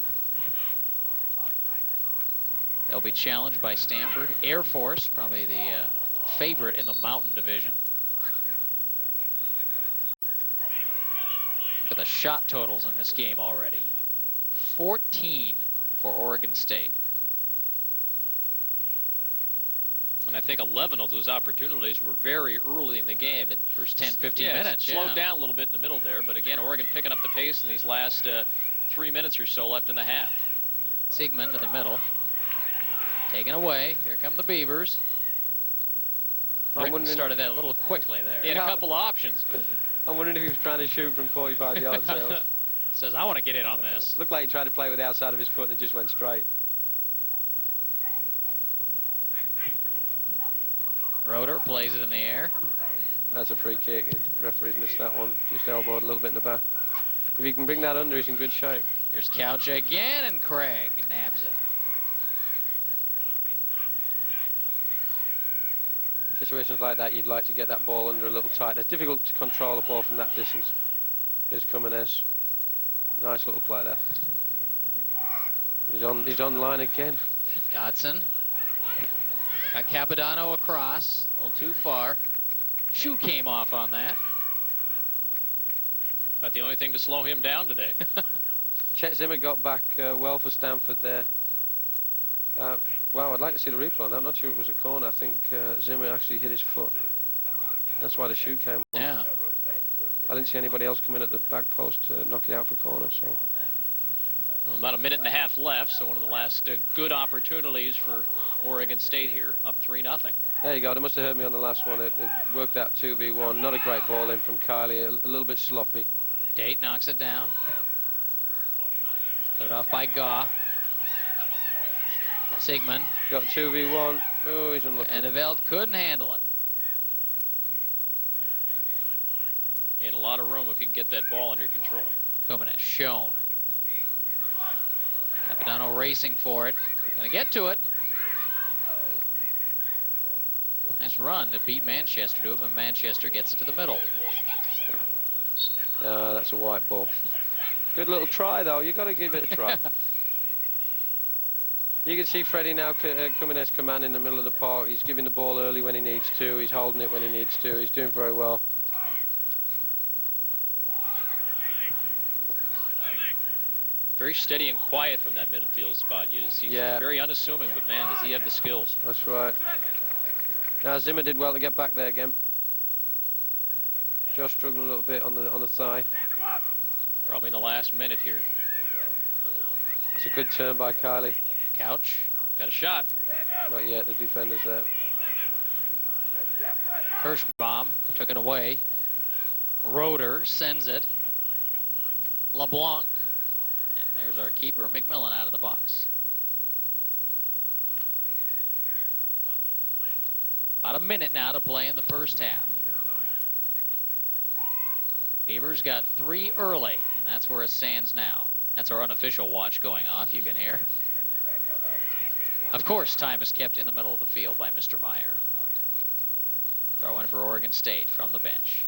Speaker 1: They'll be challenged by Stanford. Air Force, probably the favorite in the Mountain Division. Look at the shot totals in this game already. 14 for Oregon State.
Speaker 3: And I think 11 of those opportunities were very early in the game. It
Speaker 1: First 10, 15 minutes.
Speaker 3: Slowed down a little bit in the middle there, but again, Oregon picking up the pace in these last 3 minutes or so left in the half.
Speaker 1: Siegman to the middle. Taken away. Here come the Beavers. Britton started that a little quickly there.
Speaker 3: He had a couple of options.
Speaker 4: I'm wondering if he was trying to shoot from 45 yards there.
Speaker 1: Says, I want to get in on this.
Speaker 4: Looked like he tried to play with the outside of his foot and it just went straight.
Speaker 1: Roeder plays it in the air.
Speaker 4: That's a free kick. The referee's missed that one. Just elbowed a little bit in the back. If he can bring that under, he's in good shape.
Speaker 1: Here's Couch again, and Craig nabs it.
Speaker 4: Situations like that, you'd like to get that ball under a little tight. It's difficult to control a ball from that distance. Here's Cumanes. Nice little play there. He's on line again.
Speaker 1: Dodson. Got Capodanno across. A little too far. Shoe came off on that.
Speaker 3: About the only thing to slow him down today.
Speaker 4: Chet Zimmer got back well for Stanford there. Wow, I'd like to see the replay on that. I'm not sure it was a corner. I think Zimmer actually hit his foot. That's why the shoe came off.
Speaker 1: Yeah.
Speaker 4: I didn't see anybody else come in at the back post to knock it out for a corner. So.
Speaker 3: Well, about a minute and a half left, so one of the last good opportunities for Oregon State here, up 3-0.
Speaker 4: There you go. They must have heard me on the last one. It worked out 2v1. Not a great ball in from Kylie. A little bit sloppy.
Speaker 1: Date knocks it down. Cleared off by Gaw. Sigmund.
Speaker 4: Got 2v1. Oh, he's unlucky.
Speaker 1: And Veld couldn't handle it.
Speaker 3: He had a lot of room if he could get that ball under control.
Speaker 1: Kumanis shown. Capodanno racing for it. Gonna get to it. Nice run to beat Manchester to it, but Manchester gets it to the middle.
Speaker 4: That's a white ball. Good little try, though. You've got to give it a try. You can see Freddie now coming as command in the middle of the park. He's giving the ball early when he needs to. He's holding it when he needs to. He's doing very well.
Speaker 3: Very steady and quiet from that midfield spot. He's very unassuming, but man, does he have the skills.
Speaker 4: That's right. Now Zimmer did well to get back there again. Josh struggling a little bit on the thigh.
Speaker 3: Probably in the last minute here.
Speaker 4: It's a good turn by Kylie.
Speaker 1: Couch.
Speaker 3: Got a shot.
Speaker 4: Not yet, the defender's there.
Speaker 1: Kirschbaum took it away. Roeder sends it. LeBlanc. And there's our keeper, McMillan, out of the box. About a minute now to play in the first half. Beavers got 3 early, and that's where it stands now. That's our unofficial watch going off, you can hear. Of course, time is kept in the middle of the field by Mr. Meyer. Throw in for Oregon State from the bench.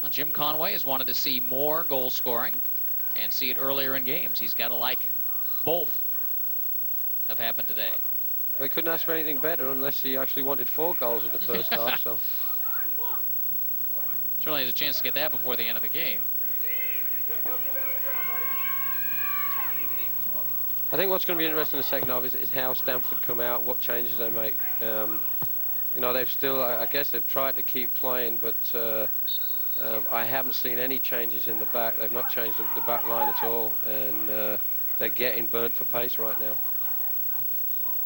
Speaker 1: Well, Jim Conway has wanted to see more goal scoring and see it earlier in games. He's got to like both have happened today.
Speaker 4: Well, he couldn't ask for anything better unless he actually wanted 4 goals in the first half. So
Speaker 1: certainly has a chance to get that before the end of the game.
Speaker 4: I think what's going to be interesting in the second half is how Stanford come out, what changes they make. You know, they've still, I guess they've tried to keep playing, but I haven't seen any changes in the back. They've not changed the back line at all, and they're getting burnt for pace right now.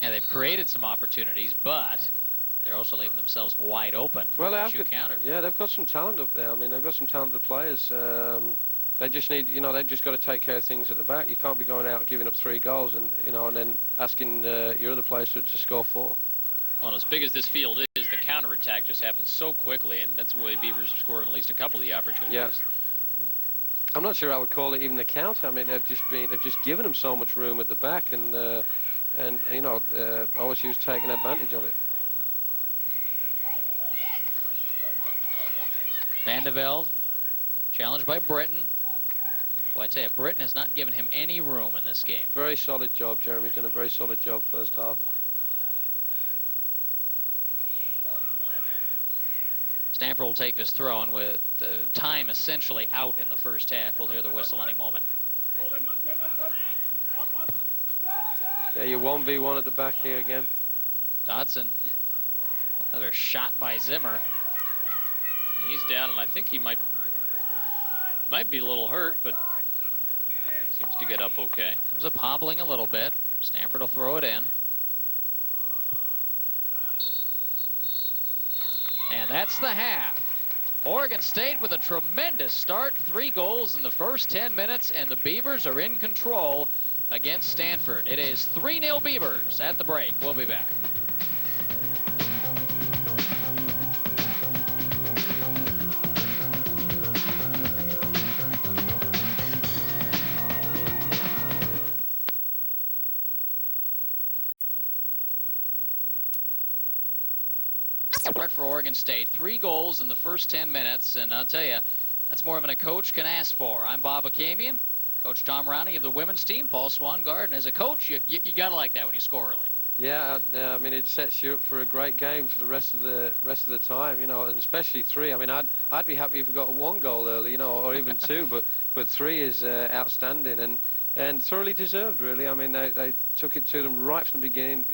Speaker 1: Yeah, they've created some opportunities, but they're also leaving themselves wide open for a shoot counter.
Speaker 4: Yeah, they've got some talent up there. I mean, they've got some talented players. They just need, you know, they've just got to take care of things at the back. You can't be going out giving up 3 goals and, you know, and then asking your other players to score 4.
Speaker 3: Well, as big as this field is, the counterattack just happens so quickly, and that's the way Beavers have scored at least a couple of the opportunities.
Speaker 4: Yeah. I'm not sure I would call it even the counter. I mean, they've just given them so much room at the back, and you know, OSU's taking advantage of it.
Speaker 1: Van de Velde, challenged by Britton. Well, I tell you, Britton has not given him any room in this game.
Speaker 4: Very solid job, Jeremy's done a very solid job first half.
Speaker 1: Stanford will take this throw, and with time essentially out in the first half, we'll hear the whistle any moment.
Speaker 4: Yeah, you're 1v1 at the back here again.
Speaker 1: Dodson, another shot by Zimmer.
Speaker 3: He's down, and I think he might be a little hurt, but seems to get up okay.
Speaker 1: Comes up hobbling a little bit. Stanford will throw it in. And that's the half. Oregon State with a tremendous start. 3 goals in the first 10 minutes, and the Beavers are in control against Stanford. It is 3-0 Beavers at the break. We'll be back. For Oregon State, 3 goals in the first 10 minutes, and I'll tell you, that's more than a coach can ask for. I'm Bob Akamian. Coach Tom Rowney of the women's team, Paul Swangard, and as a coach, you got to like that when you score early.
Speaker 4: Yeah, I mean, it sets you up for a great game for the rest of the time, you know, and especially 3. I mean, I'd be happy if we got 1 goal early, you know, or even 2, but 3 is outstanding and thoroughly deserved, really. I mean, they took it to them right from the beginning,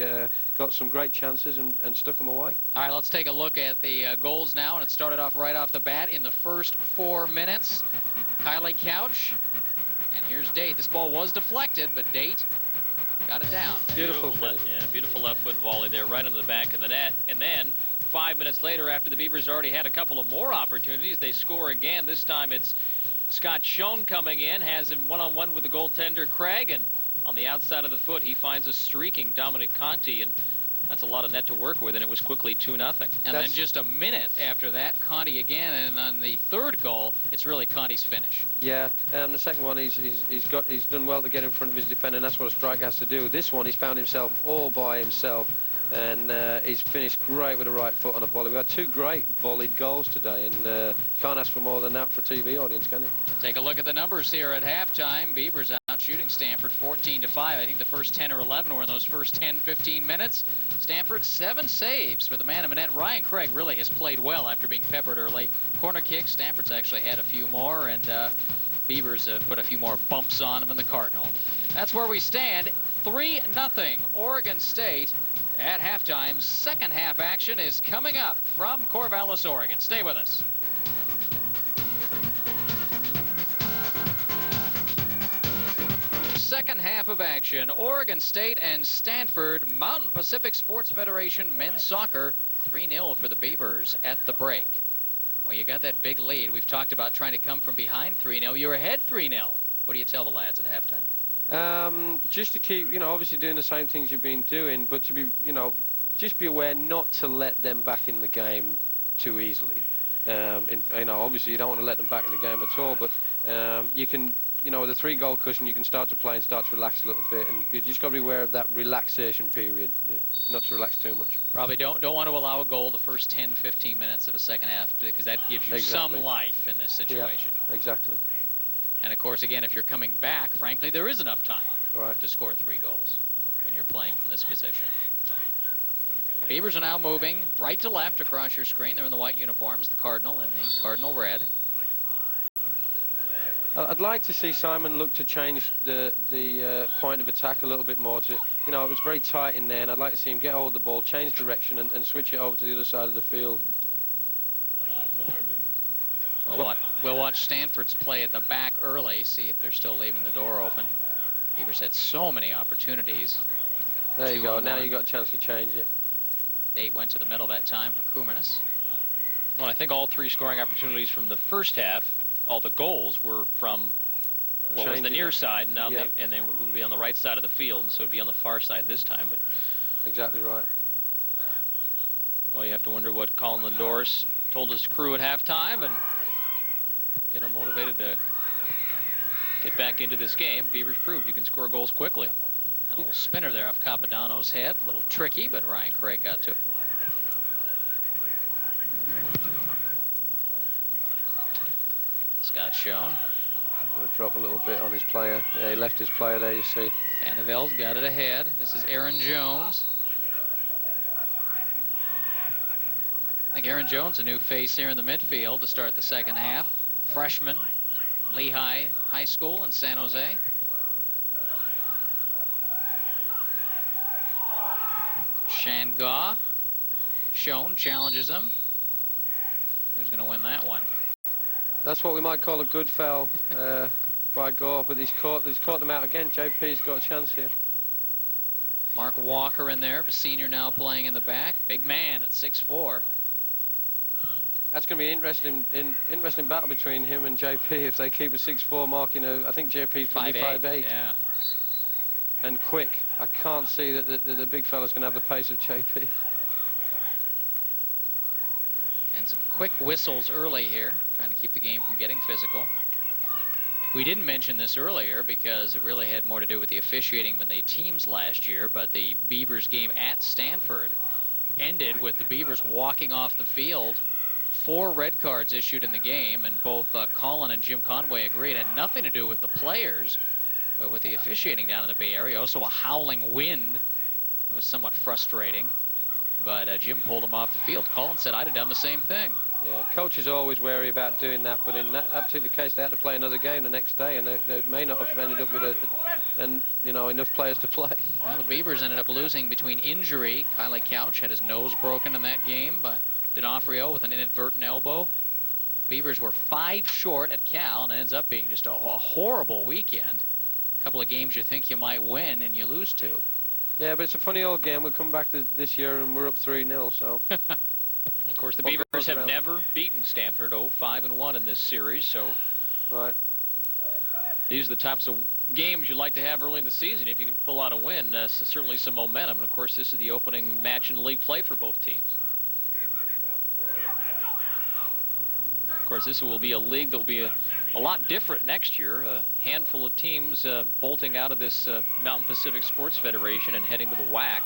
Speaker 4: got some great chances and stuck them away.
Speaker 1: All right, let's take a look at the goals now, and it started off right off the bat in the first 4 minutes. Kylie Couch, and here's Date. This ball was deflected, but Date got it down.
Speaker 4: Beautiful
Speaker 3: beautiful left foot volley there right into the back of the net. And then 5 minutes later, after the Beavers already had a couple of more opportunities, they score again. This time it's Scott Schoen coming in, has him one-on-one with the goaltender Craig, and on the outside of the foot he finds a streaking Dominic Conti, and that's a lot of net to work with, and it was quickly 2-0.
Speaker 1: And then just a minute after that, Conti again, and on the third goal, it's really Conti's finish.
Speaker 4: Yeah, the second one, he's done well to get in front of his defender, and that's what a striker has to do. This one, he's found himself all by himself, and he's finished great with the right foot on a volley. We had 2 great volleyed goals today, and can't ask for more than that for a TV audience, can you?
Speaker 1: Take a look at the numbers here at halftime. Beavers out shooting Stanford 14-5. I think the first 10 or 11 were in those first 10, 15 minutes. Stanford 7 saves for the man of the net. Ryan Craig really has played well after being peppered early. Corner kicks, Stanford's actually had a few more, and Beavers have put a few more bumps on him in the Cardinal. That's where we stand. 3-0 Oregon State at halftime. Second half action is coming up from Corvallis, Oregon. Stay with us. Second half of action, Oregon State and Stanford. Mountain Pacific Sports Federation men's soccer, 3-0 for the Beavers at the break. Well, you got that big lead. We've talked about trying to come from behind 3-0. You're ahead 3-0. What do you tell the lads at halftime?
Speaker 4: Just to keep, you know, obviously doing the same things you've been doing, but to be, you know, just be aware not to let them back in the game too easily. You know, obviously you don't want to let them back in the game at all, but you can, you know, with a 3-goal cushion, you can start to play and start to relax a little bit, and you just got to be aware of that relaxation period, not to relax too much.
Speaker 1: Probably don't want to allow a goal the first 10, 15 minutes of a second half, because that gives you some life in this situation.
Speaker 4: Yeah, exactly.
Speaker 1: And of course, again, if you're coming back, frankly, there is enough time to score 3 goals when you're playing from this position. Beavers are now moving right to left across your screen. They're in the white uniforms, the Cardinal and the Cardinal red.
Speaker 4: I'd like to see Simon look to change the point of attack a little bit more. To, you know, it was very tight in there, and I'd like to see him get hold of the ball, change direction, and switch it over to the other side of the field.
Speaker 1: We'll watch Stanford's play at the back early, see if they're still leaving the door open. Beavers had so many opportunities.
Speaker 4: There you go. Now you got a chance to change it.
Speaker 1: Date went to the middle that time for Kumanis.
Speaker 3: Well, I think all 3 scoring opportunities from the first half, all the goals were from what was the near side, and now they would be on the right side of the field, and so it would be on the far side this time. But
Speaker 4: exactly right.
Speaker 3: Well, you have to wonder what Colin Lindors told his crew at halftime, and get them motivated to get back into this game. Beavers proved you can score goals quickly.
Speaker 1: A little spinner there off Capodanno's head, a little tricky, but Ryan Craig got to it. Scott Schoen.
Speaker 4: Going to drop a little bit on his player. Yeah, he left his player there, you see.
Speaker 1: Anneveld got it ahead. This is Aaron Jones. I think Aaron Jones, a new face here in the midfield to start the second half. Freshman, Lehigh High School in San Jose. Shangaw. Schoen challenges him. Who's going to win that one?
Speaker 4: That's what we might call a good foul by Gore, but he's caught them out again. JP's got a chance here.
Speaker 1: Mark Walker in there, a senior now playing in the back. Big man at 6'4".
Speaker 4: That's going to be an interesting battle between him and JP if they keep a 6'4" mark. You know, I think JP's probably 5'8".
Speaker 1: Yeah.
Speaker 4: And quick. I can't see that the big fella's going to have the pace of JP.
Speaker 1: And some quick whistles early here, trying to keep the game from getting physical. We didn't mention this earlier because it really had more to do with the officiating than the teams last year, but the Beavers game at Stanford ended with the Beavers walking off the field. 4 red cards issued in the game, and both Colin and Jim Conway agreed. It had nothing to do with the players, but with the officiating down in the Bay Area. Also a howling wind. It was somewhat frustrating. But Jim pulled him off the field. Colin said, I'd have done the same thing.
Speaker 4: Yeah, coaches are always wary about doing that, but in that particular case, they had to play another game the next day, and they may not have ended up with enough players to play.
Speaker 1: Well, the Beavers ended up losing between injury. Kylie Couch had his nose broken in that game by D'Onofrio with an inadvertent elbow. Beavers were 5 short at Cal, and it ends up being just a horrible weekend. A couple of games you think you might win, and you lose 2.
Speaker 4: Yeah, but it's a funny old game. We'll come back to this year, and we're up 3-0, so...
Speaker 3: Of course, the Beavers have never beaten Stanford, 5-1 in this series, so
Speaker 4: right.
Speaker 3: These are the types of games you like to have early in the season if you can pull out a win. Certainly some momentum, and of course this is the opening match in league play for both teams. Of course, this will be a league that will be a lot different next year. A handful of teams bolting out of this Mountain Pacific Sports Federation and heading to the WAC.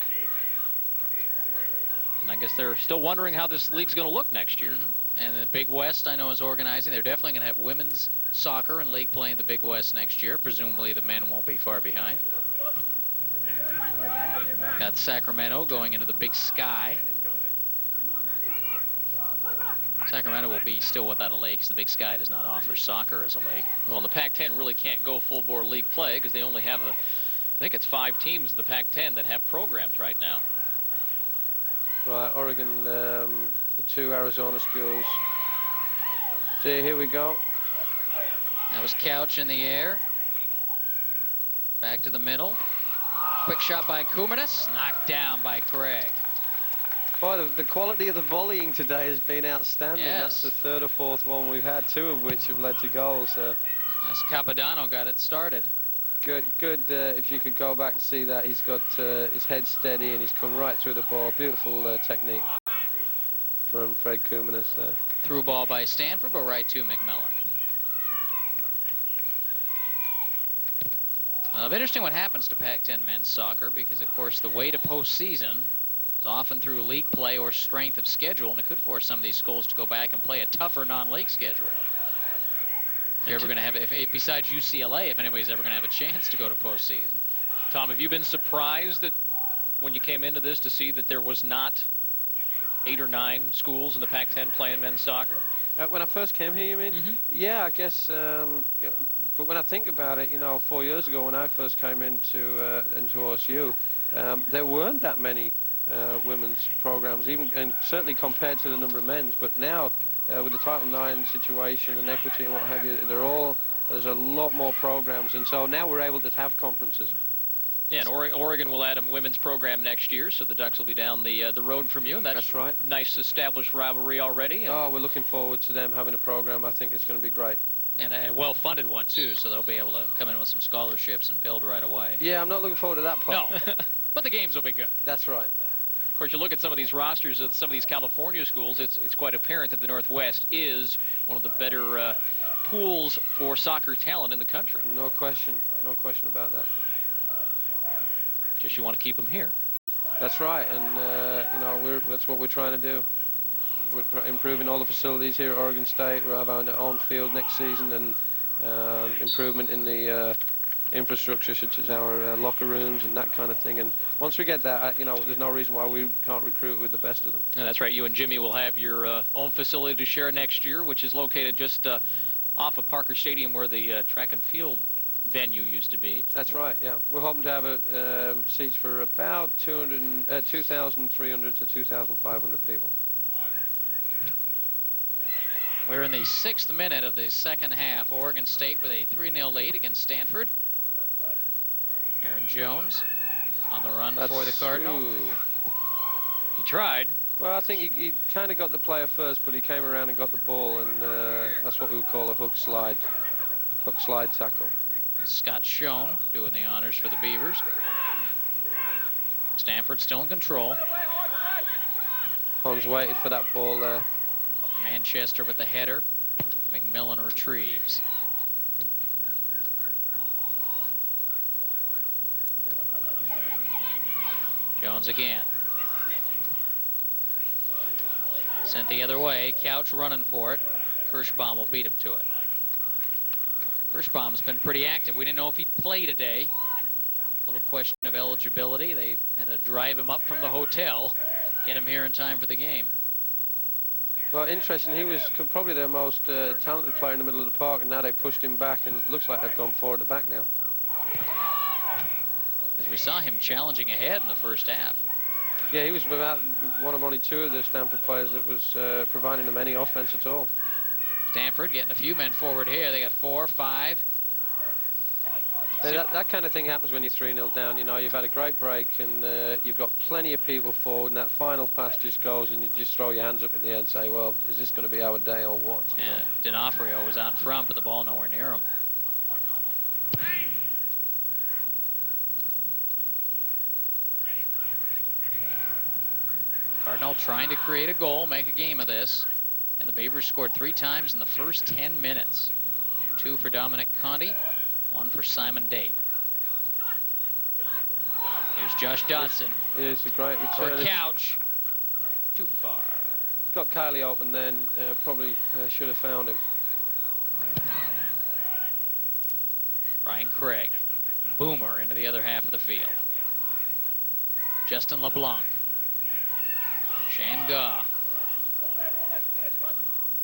Speaker 3: And I guess they're still wondering how this league's going to look next year.
Speaker 1: And the Big West, I know, is organizing. They're definitely going to have women's soccer and league play in the Big West next year. Presumably the men won't be far behind. Got Sacramento going into the Big Sky. Sacramento will be still without a league because the Big Sky does not offer soccer as a league.
Speaker 3: Well, the Pac-10 really can't go full-bore league play because they only have I think it's 5 teams in the Pac-10 that have programs right now.
Speaker 4: Right, Oregon, the 2 Arizona schools. See, here we go.
Speaker 1: That was Couch in the air. Back to the middle. Quick shot by Kumanis. Knocked down by Craig.
Speaker 4: Boy, the quality of the volleying today has been outstanding.
Speaker 1: Yes.
Speaker 4: That's the 3rd or 4th one we've had, 2 of which have led to goals.
Speaker 1: As Capodanno got it started.
Speaker 4: Good. If you could go back and see that, he's got his head steady and he's come right through the ball. Beautiful technique from Fred Kumanis there.
Speaker 1: Through ball by Stanford, but right to McMillan. Well, it'll be interesting what happens to Pac-10 men's soccer because, of course, the way to postseason is often through league play or strength of schedule, and it could force some of these schools to go back and play a tougher non-league schedule. If you're ever going to have, besides UCLA, if anybody's ever going to have a chance to go to postseason.
Speaker 3: Tom, have you been surprised that when you came into this to see that there was not 8 or 9 schools in the Pac-10 playing men's soccer?
Speaker 4: When I first came here, you mean?
Speaker 3: Mm-hmm.
Speaker 4: Yeah, I guess. But when I think about it, 4 years ago when I first came into OSU, there weren't that many women's programs, and certainly compared to the number of men's. But now, with the Title IX situation and equity and what have you, there's a lot more programs, and so now we're able to have conferences.
Speaker 3: Yeah, and Oregon will add a women's program next year, so the Ducks will be down the road from you. And that's
Speaker 4: right.
Speaker 3: Nice established rivalry already.
Speaker 4: And we're looking forward to them having a program. I think it's going to be great.
Speaker 1: And a well-funded one, too, so they'll be able to come in with some scholarships and build right away.
Speaker 4: Yeah, I'm not looking forward to that part.
Speaker 3: No, but the games will be good.
Speaker 4: That's right.
Speaker 3: Of course, you look at some of these rosters of some of these California schools, it's quite apparent that the Northwest is one of the better pools for soccer talent in the country.
Speaker 4: No question about that.
Speaker 3: Just you want to keep them here.
Speaker 4: That's right, and that's what we're trying to do. We're improving all the facilities here at Oregon State. We'll have our own field next season, and improvement in the infrastructure, such as our locker rooms and that kind of thing. And once we get that, there's no reason why we can't recruit with the best of them.
Speaker 3: And that's right. You and Jimmy will have your own facility to share next year, which is located just off of Parker Stadium, where the track and field venue used to be.
Speaker 4: That's right, yeah. We're hoping to have seats for about 2,300 to 2,500 people.
Speaker 1: We're in the 6th minute of the second half. Oregon State with a 3-0 lead against Stanford. Aaron Jones on the run for the Cardinal.
Speaker 3: He tried.
Speaker 4: Well, I think he kind of got the player first, but he came around and got the ball, and that's what we would call a hook slide tackle.
Speaker 1: Scott Schoen doing the honors for the Beavers. Stanford still in control.
Speaker 4: Hans waited for that ball there.
Speaker 1: Manchester with the header. McMillan retrieves. Jones again. Sent the other way. Couch running for it. Kirschbaum will beat him to it. Kirschbaum's been pretty active. We didn't know if he'd play today. A little question of eligibility. They had to drive him up from the hotel, get him here in time for the game.
Speaker 4: Well, interesting. He was probably their most talented player in the middle of the park, and now they pushed him back, and it looks like they've gone forward to back now.
Speaker 1: As we saw him challenging ahead in the first half.
Speaker 4: Yeah, he was about one of only two of the Stanford players that was providing them any offense at all.
Speaker 1: Stanford getting a few men forward here. They got 4, 5.
Speaker 4: That kind of thing happens when you're 3-0 down. You know, you've had a great break, and you've got plenty of people forward, and that final pass just goes, and you just throw your hands up in the air and say, well, is this going to be our day or what?
Speaker 1: Yeah, D'Onofrio was out in front, but the ball nowhere near him. Cardinal trying to create a goal, make a game of this. And the Beavers scored 3 times in the first 10 minutes. 2 for Dominic Conti, 1 for Simon Date. Here's Josh Dodson.
Speaker 4: It's a great return.
Speaker 1: For Couch. Too far.
Speaker 4: Got Kylie open then, probably should have found him.
Speaker 1: Brian Craig. Boomer into the other half of the field. Justin LeBlanc. Shanga.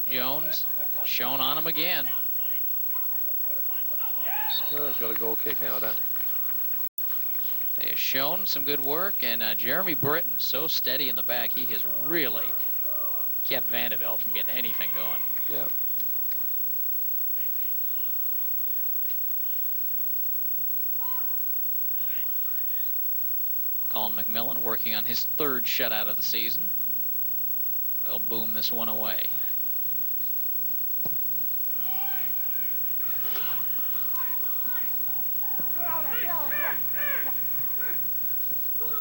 Speaker 1: Jones, shown on him again.
Speaker 4: Oh, he's got a goal kick out of that.
Speaker 1: They have shown some good work, and Jeremy Britton, so steady in the back, he has really kept Vanderbilt from getting anything going.
Speaker 4: Yeah.
Speaker 1: Colin McMillan working on his 3rd shutout of the season. They'll boom this one away.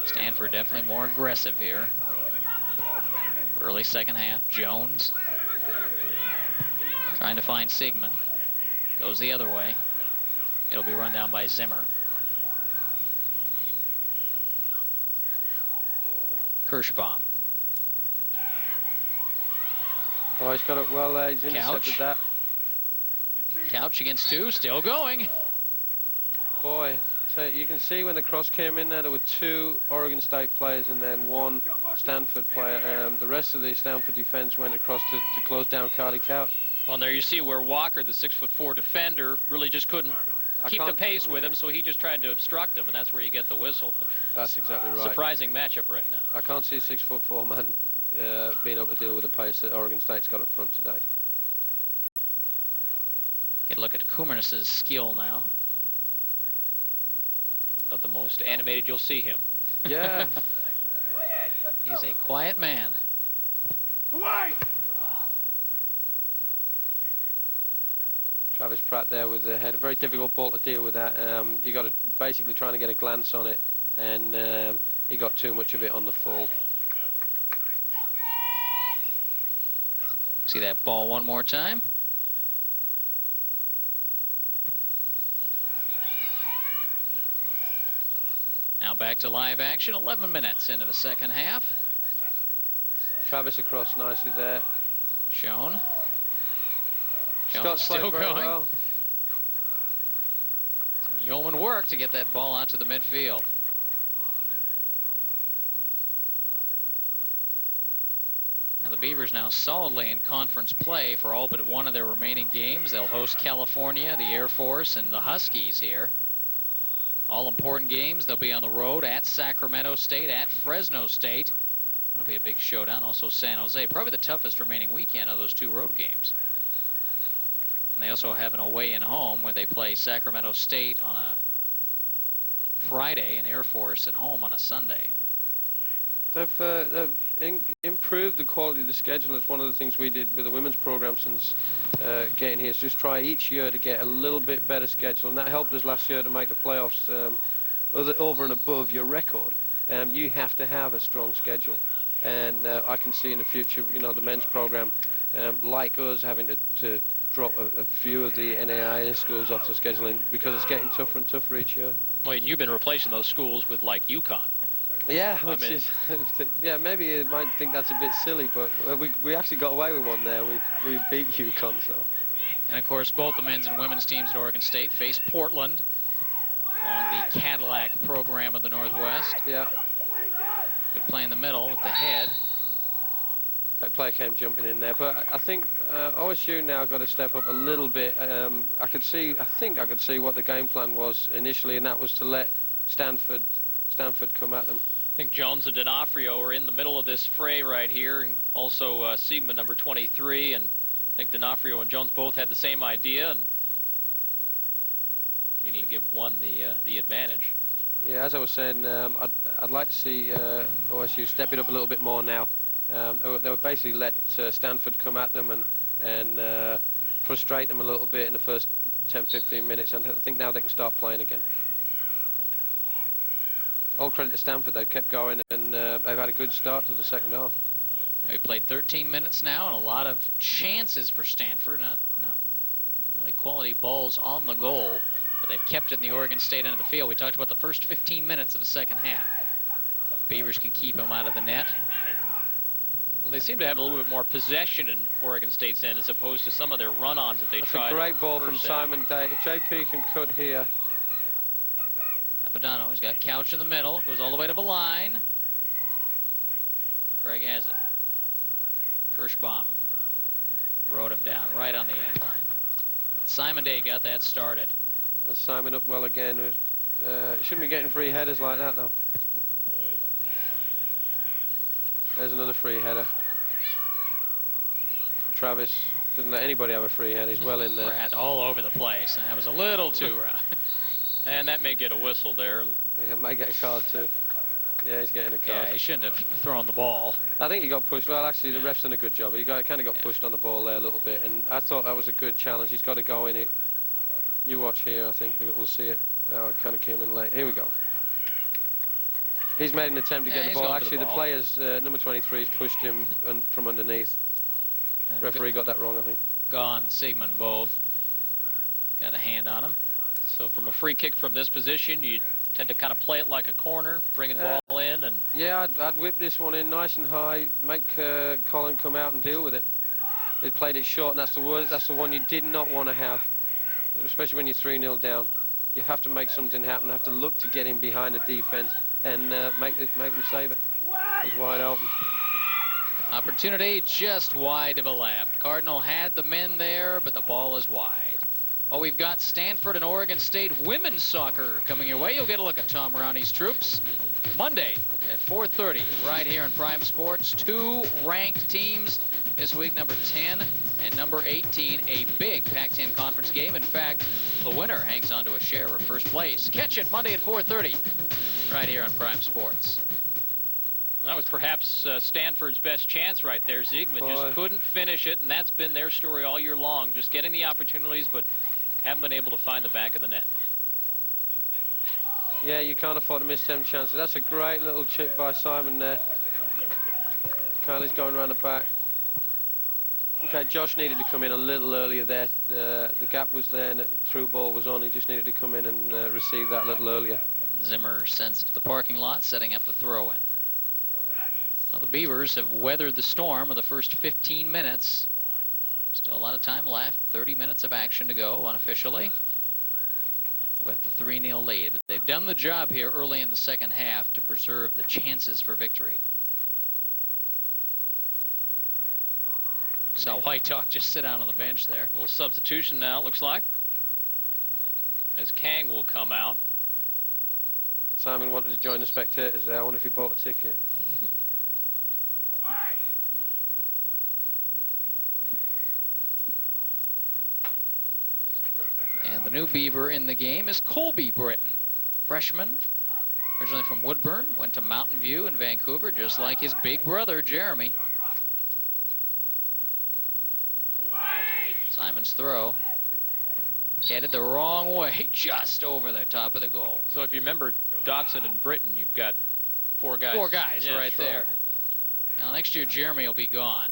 Speaker 1: Stanford definitely more aggressive here. Early second half. Jones trying to find Sigmund. Goes the other way. It'll be run down by Zimmer. Kirschbaum.
Speaker 4: Oh, he's got it well there. He's intercepted that.
Speaker 1: Couch against 2, still going.
Speaker 4: Boy, so you can see when the cross came in there were 2 Oregon State players and then 1 Stanford player. The rest of the Stanford defense went across to close down Carly Couch.
Speaker 3: Well, there you see where Walker, the 6'4" defender, really just couldn't keep the pace with him, so he just tried to obstruct him, and that's where you get the whistle. But
Speaker 4: that's exactly right.
Speaker 3: Surprising matchup right now.
Speaker 4: I can't see a 6'4" man being able to deal with the pace that Oregon State's got up front today.
Speaker 1: Get a look at Kumernis's skill now.
Speaker 3: But the most animated you'll see him.
Speaker 4: Yeah.
Speaker 1: He's a quiet man.
Speaker 4: Travis Pratt there with the head. A very difficult ball to deal with that. You got to basically trying to get a glance on it, and he got too much of it on the full.
Speaker 1: See that ball one more time. Now back to live action, 11 minutes into the second half.
Speaker 4: Travis across nicely there.
Speaker 1: Shown.
Speaker 4: Scott
Speaker 1: still going.
Speaker 4: Well.
Speaker 1: Some yeoman work to get that ball out to the midfield. Now the Beavers now solidly in conference play for all but one of their remaining games. They'll host California, the Air Force, and the Huskies here. All important games. They'll be on the road at Sacramento State, at Fresno State. That'll be a big showdown. Also San Jose. Probably the toughest remaining weekend of those 2 road games. And they also have an away and home where they play Sacramento State on a Friday and Air Force at home on a Sunday.
Speaker 4: They've improved the quality of the schedule. It's one of the things we did with the women's program since getting here, is just try each year to get a little bit better schedule, and that helped us last year to make the playoffs over and above your record. You have to have a strong schedule, and I can see in the future, you know, the men's program, like us, having to drop a few of the NAIA schools off the scheduling because it's getting tougher and tougher each year.
Speaker 3: Well, and you've been replacing those schools with, like, UConn.
Speaker 4: Yeah, which is, yeah, maybe you might think that's a bit silly, but we actually got away with one there. We beat UConn, so.
Speaker 1: And, of course, both the men's and women's teams at Oregon State face Portland on the Cadillac program of the Northwest.
Speaker 4: Yeah.
Speaker 1: Good play in the middle with the head.
Speaker 4: That player came jumping in there, but I think OSU now got to step up a little bit. I think I could see what the game plan was initially, and that was to let Stanford come at them.
Speaker 3: I think Jones and D'Onofrio are in the middle of this fray right here, and also Sigma number 23, and I think D'Onofrio and Jones both had the same idea and needed to give one the advantage.
Speaker 4: Yeah, as I was saying, I'd like to see OSU step it up a little bit more now. They would basically let Stanford come at them and frustrate them a little bit in the first 10-15 minutes, and I think now they can start playing again. All credit to Stanford, they've kept going, and they've had a good start to the second half.
Speaker 1: We played 13 minutes now, and a lot of chances for Stanford. Not really quality balls on the goal, but they've kept it in the Oregon State end of the field. We talked about the first 15 minutes of the second half. Beavers can keep them out of the net.
Speaker 3: Well, they seem to have a little bit more possession in Oregon State's end as opposed to some of their run-ons that they tried.
Speaker 4: That's a great ball from Simon Day. If JP can cut here.
Speaker 1: Capodanno's got Couch in the middle. Goes all the way to the line. Craig has it. Kirschbaum rode him down right on the end line. But Simon Day got that started.
Speaker 4: That's Simon up well again. Shouldn't be getting free headers like that, though. There's another free header. Travis doesn't let anybody have a free header. He's well in there.
Speaker 1: Rat all over the place. And that was a little too rough.
Speaker 3: And that may get a whistle there.
Speaker 4: Yeah, might get a card too. Yeah, he's getting a card.
Speaker 1: Yeah, he shouldn't have thrown the ball.
Speaker 4: I think he got pushed. Well, actually, the ref's done a good job. He kind of got pushed on the ball there a little bit, and I thought that was a good challenge. He's got to go in it. You watch here, I think we'll see it. Oh, it kind of came in late. Here we go. He's made an attempt to get the ball. Actually, the player's number 23 has pushed him from underneath. And referee got that wrong, I think.
Speaker 1: Gone, Sigmund both. Got a hand on him.
Speaker 3: So from a free kick from this position, you tend to kind of play it like a corner, bring the ball in, and
Speaker 4: yeah, I'd whip this one in nice and high, make Colin come out and deal with it. They played it short, and that's the one you did not want to have, especially when you're 3-0 down. You have to make something happen. You have to look to get in behind the defense and make them save it. He's wide open.
Speaker 1: Opportunity just wide to the left. Cardinal had the men there, but the ball is wide. Oh, we've got Stanford and Oregon State women's soccer coming your way. You'll get a look at Tom Rowney's troops Monday at 4:30 right here in Prime Sports. Two ranked teams this week, number 10 and number 18, a big Pac-10 conference game. In fact, the winner hangs on to a share of first place. Catch it Monday at 4:30 right here on Prime Sports.
Speaker 3: That was perhaps Stanford's best chance right there. Ziegman just couldn't finish it, and that's been their story all year long. Just getting the opportunities, but haven't been able to find the back of the net.
Speaker 4: Yeah, you can't afford to miss 10 chances. That's a great little chip by Simon there. Kylie's going around the back. Okay, Josh needed to come in a little earlier there. The gap was there and the through ball was on. He just needed to come in and receive that a little earlier.
Speaker 1: Zimmer sends it to the parking lot, setting up the throw-in. Well, the Beavers have weathered the storm of the first 15 minutes. Still a lot of time left. 30 minutes of action to go unofficially with the 3-0 lead. But they've done the job here early in the second half to preserve the chances for victory. Saw Whitetalk just sit down on the bench there.
Speaker 3: A little substitution now, it looks like, as Kang will come out.
Speaker 4: Simon wanted to join the spectators there. I wonder if he bought a ticket.
Speaker 1: And the new Beaver in the game is Colby Britton. Freshman, originally from Woodburn, went to Mountain View in Vancouver, just like his big brother, Jeremy. Simon's throw. Headed the wrong way, just over the top of the goal.
Speaker 3: So if you remember Dotson and Britton, you've got four guys.
Speaker 1: Four guys right there. Now next year, Jeremy will be gone.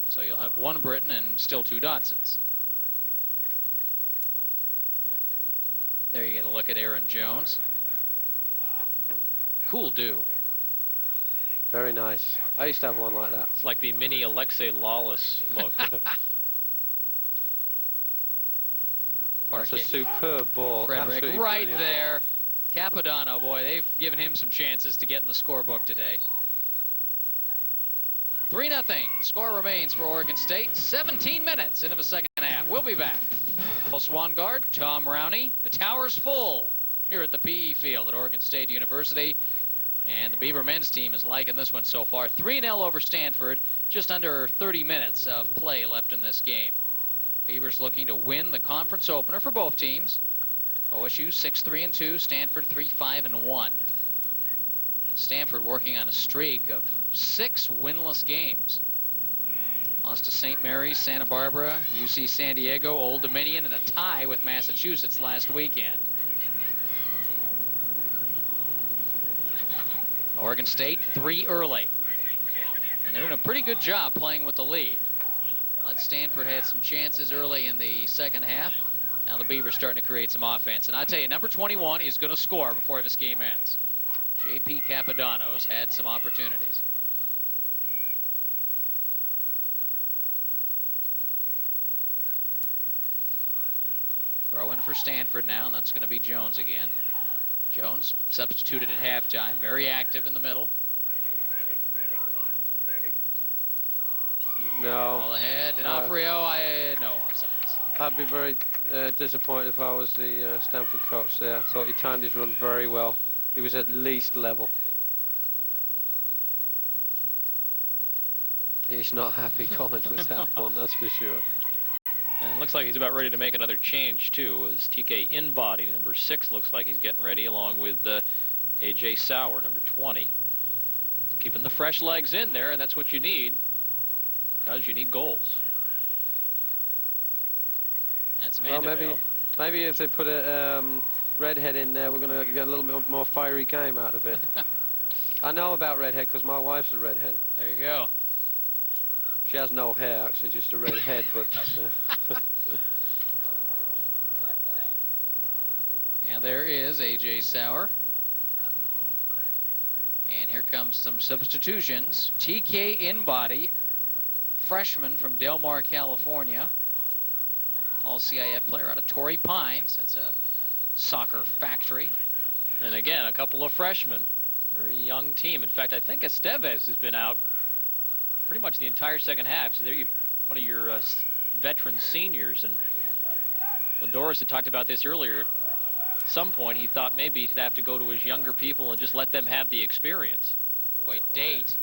Speaker 1: So you'll have one Britton and still two Dotsons. There you get a look at Aaron Jones. Cool do.
Speaker 4: Very nice. I used to have one like that.
Speaker 3: It's like the mini Alexei Lawless look.
Speaker 1: park.
Speaker 4: That's a superb ball.
Speaker 1: Frederick
Speaker 4: Absolutely
Speaker 1: right
Speaker 4: brilliant
Speaker 1: there. Capodanno, boy, they've given him some chances to get in the scorebook today. 3-0. The score remains for Oregon State. 17 minutes into the second half. We'll be back. Swan guard, Tom Rowney. The tower's full here at the PE field at Oregon State University. And the Beaver men's team is liking this one so far. 3-0 over Stanford. Just under 30 minutes of play left in this game. Beavers looking to win the conference opener for both teams. OSU 6-3-2, Stanford 3-5-1. Stanford working on a streak of 6 winless games. Lost to St. Mary's, Santa Barbara, UC San Diego, Old Dominion, and a tie with Massachusetts last weekend. Oregon State 3 early. And they're doing a pretty good job playing with the lead. But Stanford had some chances early in the second half. Now the Beavers starting to create some offense. And I tell you, number 21 is going to score before this game ends. J.P. Capodanno's had some opportunities. Throw in for Stanford now, and that's going to be Jones again. Jones substituted at halftime, very active in the middle.
Speaker 4: No.
Speaker 1: Ball ahead, D'Onofrio, no offsides.
Speaker 4: I'd be very disappointed if I was the Stanford coach there. I thought he timed his run very well. He was at least level. He's not happy, Colin, with that one, that's for sure.
Speaker 3: And it looks like he's about ready to make another change, too, as TK in body. Number 6 looks like he's getting ready, along with A.J. Sauer, number 20. Keeping the fresh legs in there, and that's what you need, because you need goals.
Speaker 1: That's Vanderbilt.
Speaker 4: Well, maybe if they put a redhead in there, we're going to get a little bit more fiery game out of it. I know about redhead because my wife's a redhead.
Speaker 1: There you go.
Speaker 4: She has no hair, actually, just a red head, but...
Speaker 1: And there is A.J. Sauer. And here comes some substitutions. TK in body, freshman from Del Mar, California. All-CIF player out of Torrey Pines. That's a soccer factory.
Speaker 3: And again, a couple of freshmen. Very young team. In fact, I think Estevez has been out pretty much the entire second half. So there you, one of your veteran seniors. And when Doris had talked about this earlier, at some point he thought maybe he'd have to go to his younger people and just let them have the experience.
Speaker 1: Boy, Date.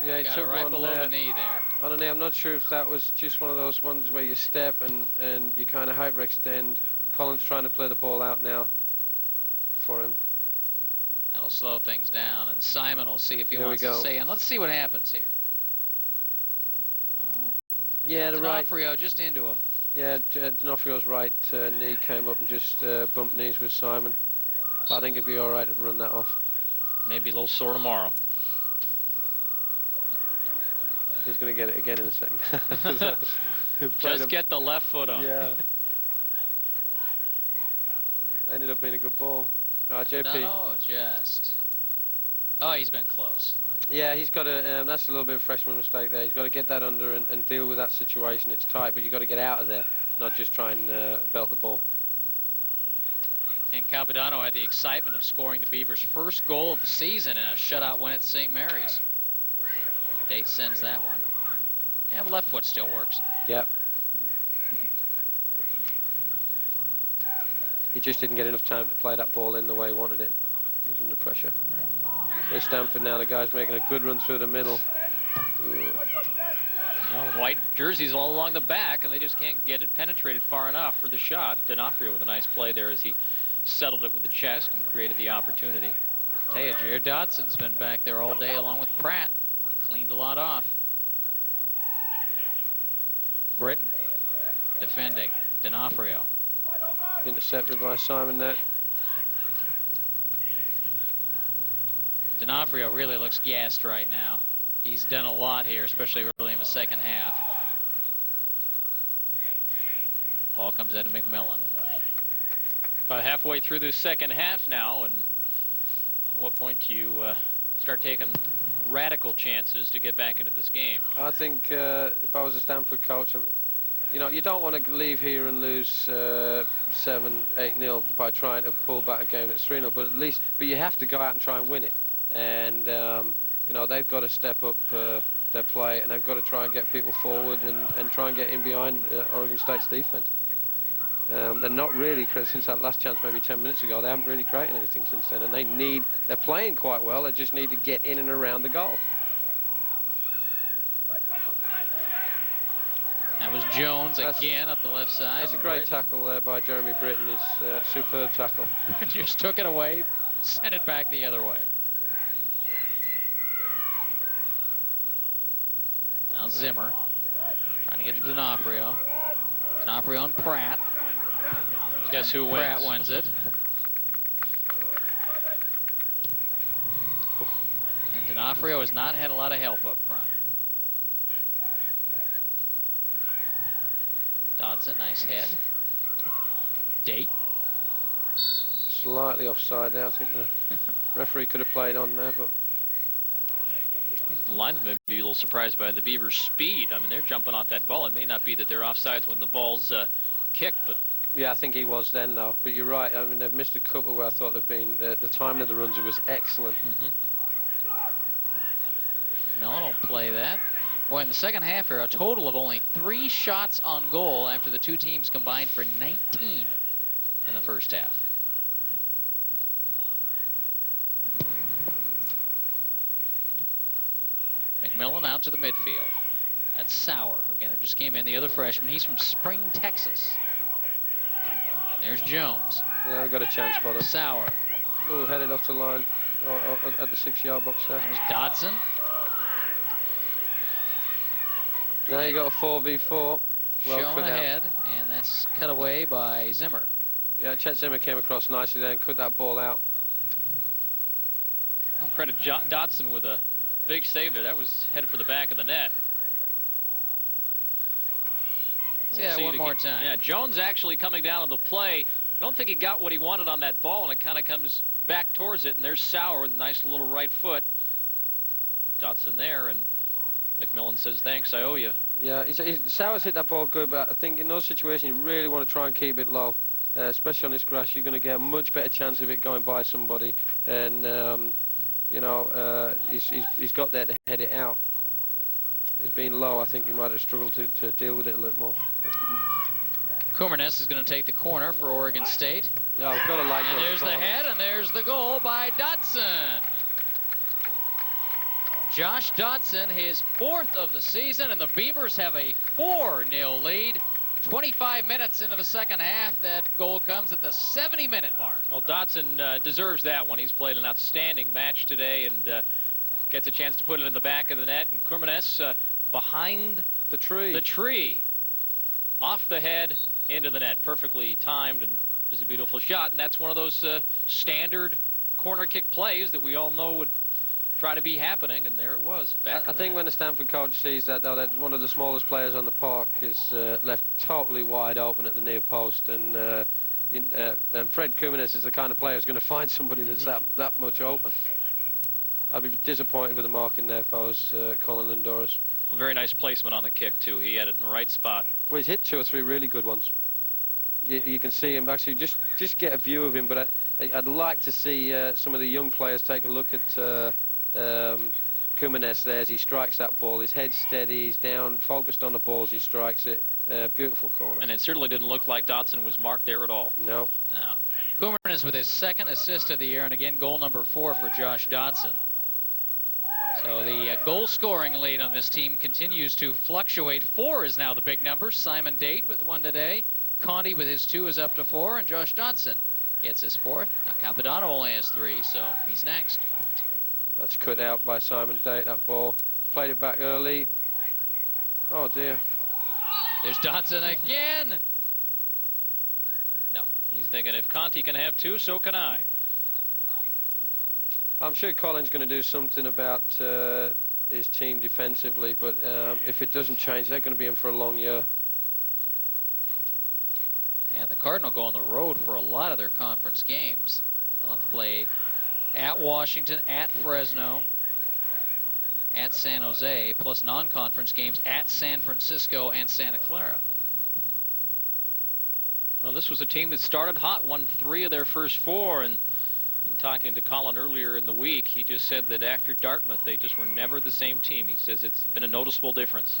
Speaker 4: Yeah, he
Speaker 1: Got
Speaker 4: took
Speaker 1: it right
Speaker 4: one
Speaker 1: below the knee there.
Speaker 4: I don't know, I'm not sure if that was just one of those ones where you step and you kind of hyperextend. Colin's trying to play the ball out now for him.
Speaker 1: That'll slow things down, and Simon will see if he
Speaker 4: Here
Speaker 1: wants to stay in. Let's see what happens here.
Speaker 4: Yeah, the right.
Speaker 1: D'Onofrio just into him.
Speaker 4: Yeah, D'Onofrio's right knee came up and just bumped knees with Simon. I think it'd be all right to run that off.
Speaker 3: Maybe a little sore tomorrow.
Speaker 4: He's going to get it again in a second.
Speaker 3: Just get the left foot on.
Speaker 4: Yeah. Ended up being a good ball. JP.
Speaker 1: No, just. Oh, he's been close.
Speaker 4: Yeah, he's got to. That's a little bit of freshman mistake there. He's got to get that under and deal with that situation. It's tight, but you've got to get out of there, not just try and belt the ball.
Speaker 1: And Capodanno had the excitement of scoring the Beavers' first goal of the season in a shutout win at St. Mary's. Date sends that one. And the left foot still works.
Speaker 4: Yep. He just didn't get enough time to play that ball in the way he wanted it. He was under pressure. There's Stanford now. The guy's making a good run through the middle.
Speaker 3: Well, white jerseys all along the back, and they just can't get it penetrated far enough for the shot. D'Onofrio with a nice play there as he settled it with the chest and created the opportunity.
Speaker 1: Taya, Jared Dotson's been back there all day along with Pratt. Cleaned a lot off. Britton defending. D'Onofrio.
Speaker 4: Intercepted by Simon there.
Speaker 1: D'Onofrio really looks gassed right now. He's done a lot here, especially early in the second half. Ball comes out of McMillan.
Speaker 3: About halfway through the second half now, and at what point do you start taking radical chances to get back into this game?
Speaker 4: I think if I was a Stanford coach, You know, you don't want to leave here and lose 7-8-0 by trying to pull back a game that's 3-0, but you have to go out and try and win it. And you know, they've got to step up their play, and they've got to try and get people forward and try and get in behind Oregon State's defense. They're not really, since that last chance maybe 10 minutes ago, they haven't really created anything since then, and they're playing quite well. They just need to get in and around the goal.
Speaker 1: That was Jones again up the left side.
Speaker 4: That's a great tackle there by Jeremy Britton. It's a superb tackle.
Speaker 1: Just took it away, sent it back the other way. Now Zimmer trying to get to D'Onofrio. D'Onofrio and Pratt.
Speaker 3: Guess who wins?
Speaker 1: Pratt wins it. And D'Onofrio has not had a lot of help up front. Dodson, nice head. Date.
Speaker 4: Slightly offside there. I think the referee could have played on there, but
Speaker 3: the linesman may be a little surprised by the Beavers' speed. I mean, they're jumping off that ball. It may not be that they're offsides when the ball's kicked, but
Speaker 4: yeah, I think he was then, though. But you're right. I mean, they've missed a couple where I thought they've been. The timing of the runs was excellent.
Speaker 1: Mellon will play that. Boy, in the second half here, a total of only 3 shots on goal after the two teams combined for 19 in the first half. McMillan out to the midfield. That's Sauer, who again just came in, the other freshman. He's from Spring, Texas. There's Jones.
Speaker 4: Yeah, we've got a chance for them.
Speaker 1: Sauer.
Speaker 4: Oh, headed off the line at the 6-yard box there.
Speaker 1: There's Dodson.
Speaker 4: Now you got a 4v4. Well
Speaker 1: Shown ahead, and that's cut away by Zimmer.
Speaker 4: Yeah, Chet Zimmer came across nicely there and cut that ball out.
Speaker 3: I'll credit Dodson with a big save there. That was headed for the back of the net.
Speaker 1: Yeah, one more time.
Speaker 3: Yeah, Jones actually coming down on the play. I don't think he got what he wanted on that ball, and it kind of comes back towards it, and there's Sauer with a nice little right foot. Dodson there, and McMillan says, thanks, I owe you.
Speaker 4: Yeah, Sauer's hit that ball good, but I think in those situations you really want to try and keep it low, especially on this grass. You're going to get a much better chance of it going by somebody, and you know, he's got there to head it out. He's been low. I think he might have struggled to deal with it a little more.
Speaker 1: Kumernes is going to take the corner for Oregon State.
Speaker 4: Yeah, I've got to like
Speaker 1: and
Speaker 4: those
Speaker 1: there's
Speaker 4: corners.
Speaker 1: the head, and there's the goal by Dodson. Josh Dodson, his 4th of the season, and the Beavers have a 4-0 lead. 25 minutes into the second half, that goal comes at the 70-minute mark.
Speaker 3: Well, Dodson deserves that one. He's played an outstanding match today and gets a chance to put it in the back of the net. And Kumernes behind
Speaker 4: the tree.
Speaker 3: Off the head, into the net. Perfectly timed, and just a beautiful shot. And that's one of those standard corner kick plays that we all know would try to be happening, and there it was.
Speaker 4: I think when the Stanford coach sees that, though, that one of the smallest players on the park is left totally wide open at the near post, and Fred Kumernes is the kind of player who's going to find somebody that's that much open. I'd be disappointed with the marking there if I was Colin Lindoris.
Speaker 3: Well, very nice placement on the kick, too. He had it in the right spot.
Speaker 4: Well, he's hit 2 or 3 really good ones. You can see him. Actually, just get a view of him, but I'd like to see some of the young players take a look at Kumernes there as he strikes that ball. His head's steady, he's down, focused on the ball as he strikes it. Beautiful corner.
Speaker 3: And it certainly didn't look like Dodson was marked there at all.
Speaker 4: No.
Speaker 1: Kumernes with his 2nd assist of the year, and again, goal number 4 for Josh Dodson. So the goal-scoring lead on this team continues to fluctuate. 4 is now the big number. Simon Date with 1 today. Conti with his 2 is up to 4, and Josh Dodson gets his 4th. Now Capodanno only has 3, so he's next.
Speaker 4: That's cut out by Simon Date, that ball. He's played it back early. Oh, dear.
Speaker 1: There's Dodson again.
Speaker 3: No. He's thinking if Conti can have 2, so can I.
Speaker 4: I'm sure Colin's going to do something about his team defensively, but if it doesn't change, they're going to be in for a long year.
Speaker 1: And the Cardinal go on the road for a lot of their conference games. They'll have to play at Washington, at Fresno, at San Jose, plus non-conference games at San Francisco and Santa Clara.
Speaker 3: Well, this was a team that started hot, won 3 of their first 4, and in talking to Colin earlier in the week, he just said that after Dartmouth, they just were never the same team. He says it's been a noticeable difference.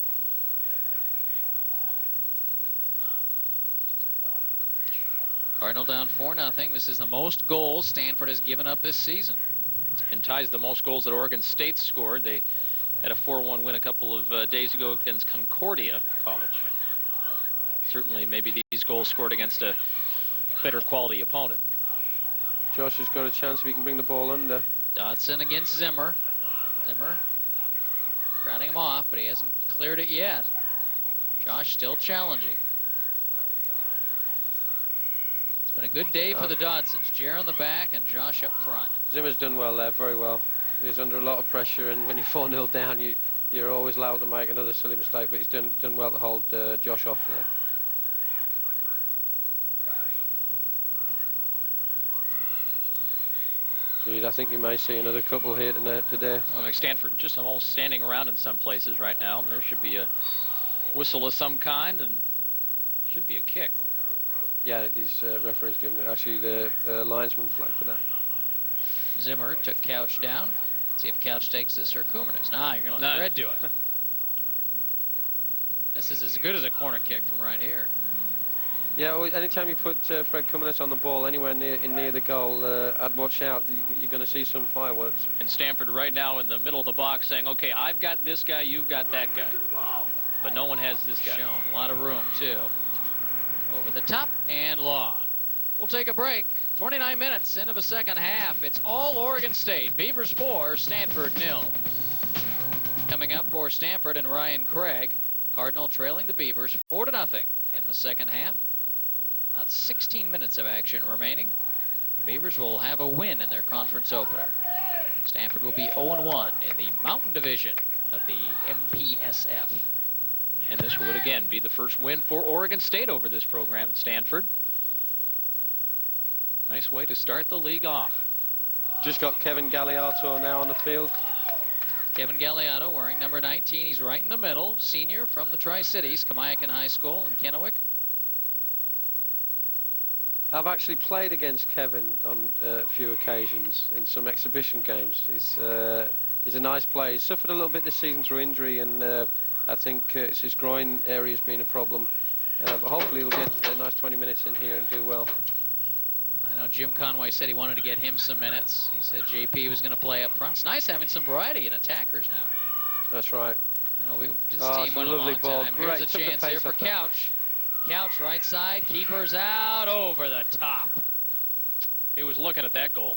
Speaker 1: Cardinal down 4-0. This is the most goals Stanford has given up this season.
Speaker 3: And ties the most goals that Oregon State scored. They had a 4-1 win a couple of days ago against Concordia College. Certainly, maybe these goals scored against a better quality opponent.
Speaker 4: Josh has got a chance if he can bring the ball under.
Speaker 1: Dodson against Zimmer. Zimmer crowding him off, but he hasn't cleared it yet. Josh still challenging. It's been a good day for the Dodsons. Jer in the back and Josh up front.
Speaker 4: Zimmer's done well there, very well. He's under a lot of pressure, and when you're 4-0 down, you're always liable to make another silly mistake, but he's done well to hold Josh off there. Gee, I think you may see another couple here today.
Speaker 3: Well, like Stanford just almost standing around in some places right now. There should be a whistle of some kind, and should be a kick.
Speaker 4: Yeah, these referees giving it. Actually, the linesman flagged for that.
Speaker 1: Zimmer took Couch down. See if Couch takes this or Kumanis. Nah, you're going to let Fred do it. This is as good as a corner kick from right here.
Speaker 4: Yeah, well, anytime you put Fred Kumanis on the ball anywhere near the goal, I'd watch out. You're going to see some fireworks.
Speaker 3: And Stanford right now in the middle of the box saying, okay, I've got this guy, you've got that guy. But no one has this guy.
Speaker 1: Shown a lot of room, too. Over the top and long. We'll take a break. 29 minutes into the second half. It's all Oregon State. Beavers 4, Stanford 0. Coming up for Stanford and Ryan Craig. Cardinal trailing the Beavers 4-0 in the second half. About 16 minutes of action remaining. The Beavers will have a win in their conference opener. Stanford will be 0-1 in the Mountain Division of the MPSF.
Speaker 3: And this would again be the first win for Oregon State over this program at Stanford. Nice way to start the league off.
Speaker 4: Just got Kevin Galliato now on the field.
Speaker 1: Kevin Galliato wearing number 19. He's right in the middle. Senior from the Tri-Cities, Kamiakin High School in Kennewick.
Speaker 4: I've actually played against Kevin on a few occasions in some exhibition games. He's a nice player. He's suffered a little bit this season through injury, and I think it's his groin area has been a problem. But hopefully he'll get a nice 20 minutes in here and do well.
Speaker 1: I know Jim Conway said he wanted to get him some minutes. He said JP was going to play up front. It's nice having some variety in attackers now.
Speaker 4: That's right.
Speaker 1: I know this team went a long time.
Speaker 4: Great.
Speaker 1: Here's a chance here for Couch. Couch right side, keepers out over the top.
Speaker 3: He was looking at that goal.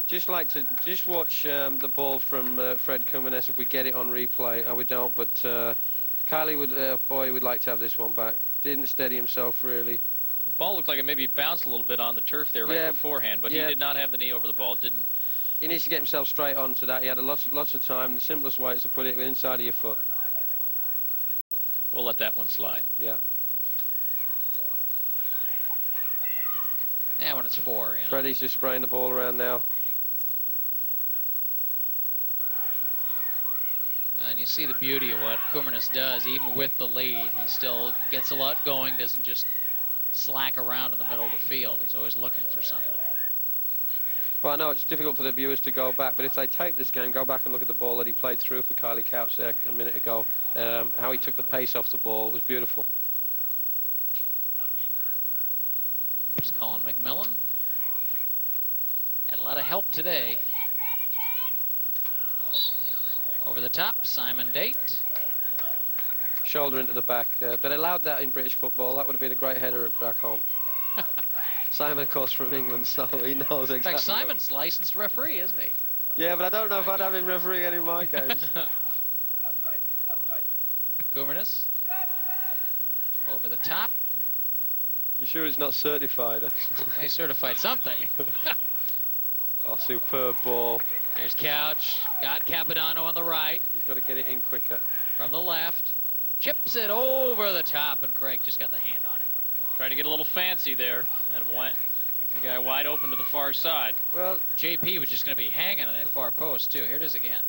Speaker 4: Just watch the ball from Fred Kumanis if we get it on replay. We don't, but Kylie would like to have this one back. Didn't steady himself really.
Speaker 3: The ball looked like it maybe bounced a little bit on the turf there beforehand, but he did not have the knee over the ball.
Speaker 4: He needs to get himself straight onto that. He had lots of time. The simplest way is to put it inside of your foot.
Speaker 3: We'll let that one slide.
Speaker 4: Yeah.
Speaker 1: Yeah, when it's 4. You know.
Speaker 4: Freddie's just spraying the ball around now.
Speaker 1: And you see the beauty of what Kumanis does. Even with the lead, he still gets a lot going, doesn't just slack around in the middle of the field. He's always looking for something.
Speaker 4: Well, I know it's difficult for the viewers to go back, but if they tape this game, go back and look at the ball that he played through for Kylie Couch there a minute ago. How he took the pace off the ball was beautiful.
Speaker 1: There's Colin McMillan. Had a lot of help today. Over the top, Simon Date.
Speaker 4: Shoulder into the back. But allowed that in British football. That would have been a great header back home. Simon, of course, from England, so he knows exactly.
Speaker 1: In fact, Simon's licensed referee, isn't he?
Speaker 4: Yeah, but I don't know if I'd have him refereeing any of my games.
Speaker 1: Kumanis. Over the top.
Speaker 4: You sure it's not certified, actually?
Speaker 1: He certified something.
Speaker 4: Oh, superb ball.
Speaker 1: Here's Couch. Got Capodanno on the right.
Speaker 4: He's got to get it in quicker.
Speaker 1: From the left. Chips it over the top, and Craig just got the hand on it.
Speaker 3: Tried to get a little fancy there, and went the guy wide open to the far side.
Speaker 1: Well, JP was just going to be hanging on that far post, too. Here it is again.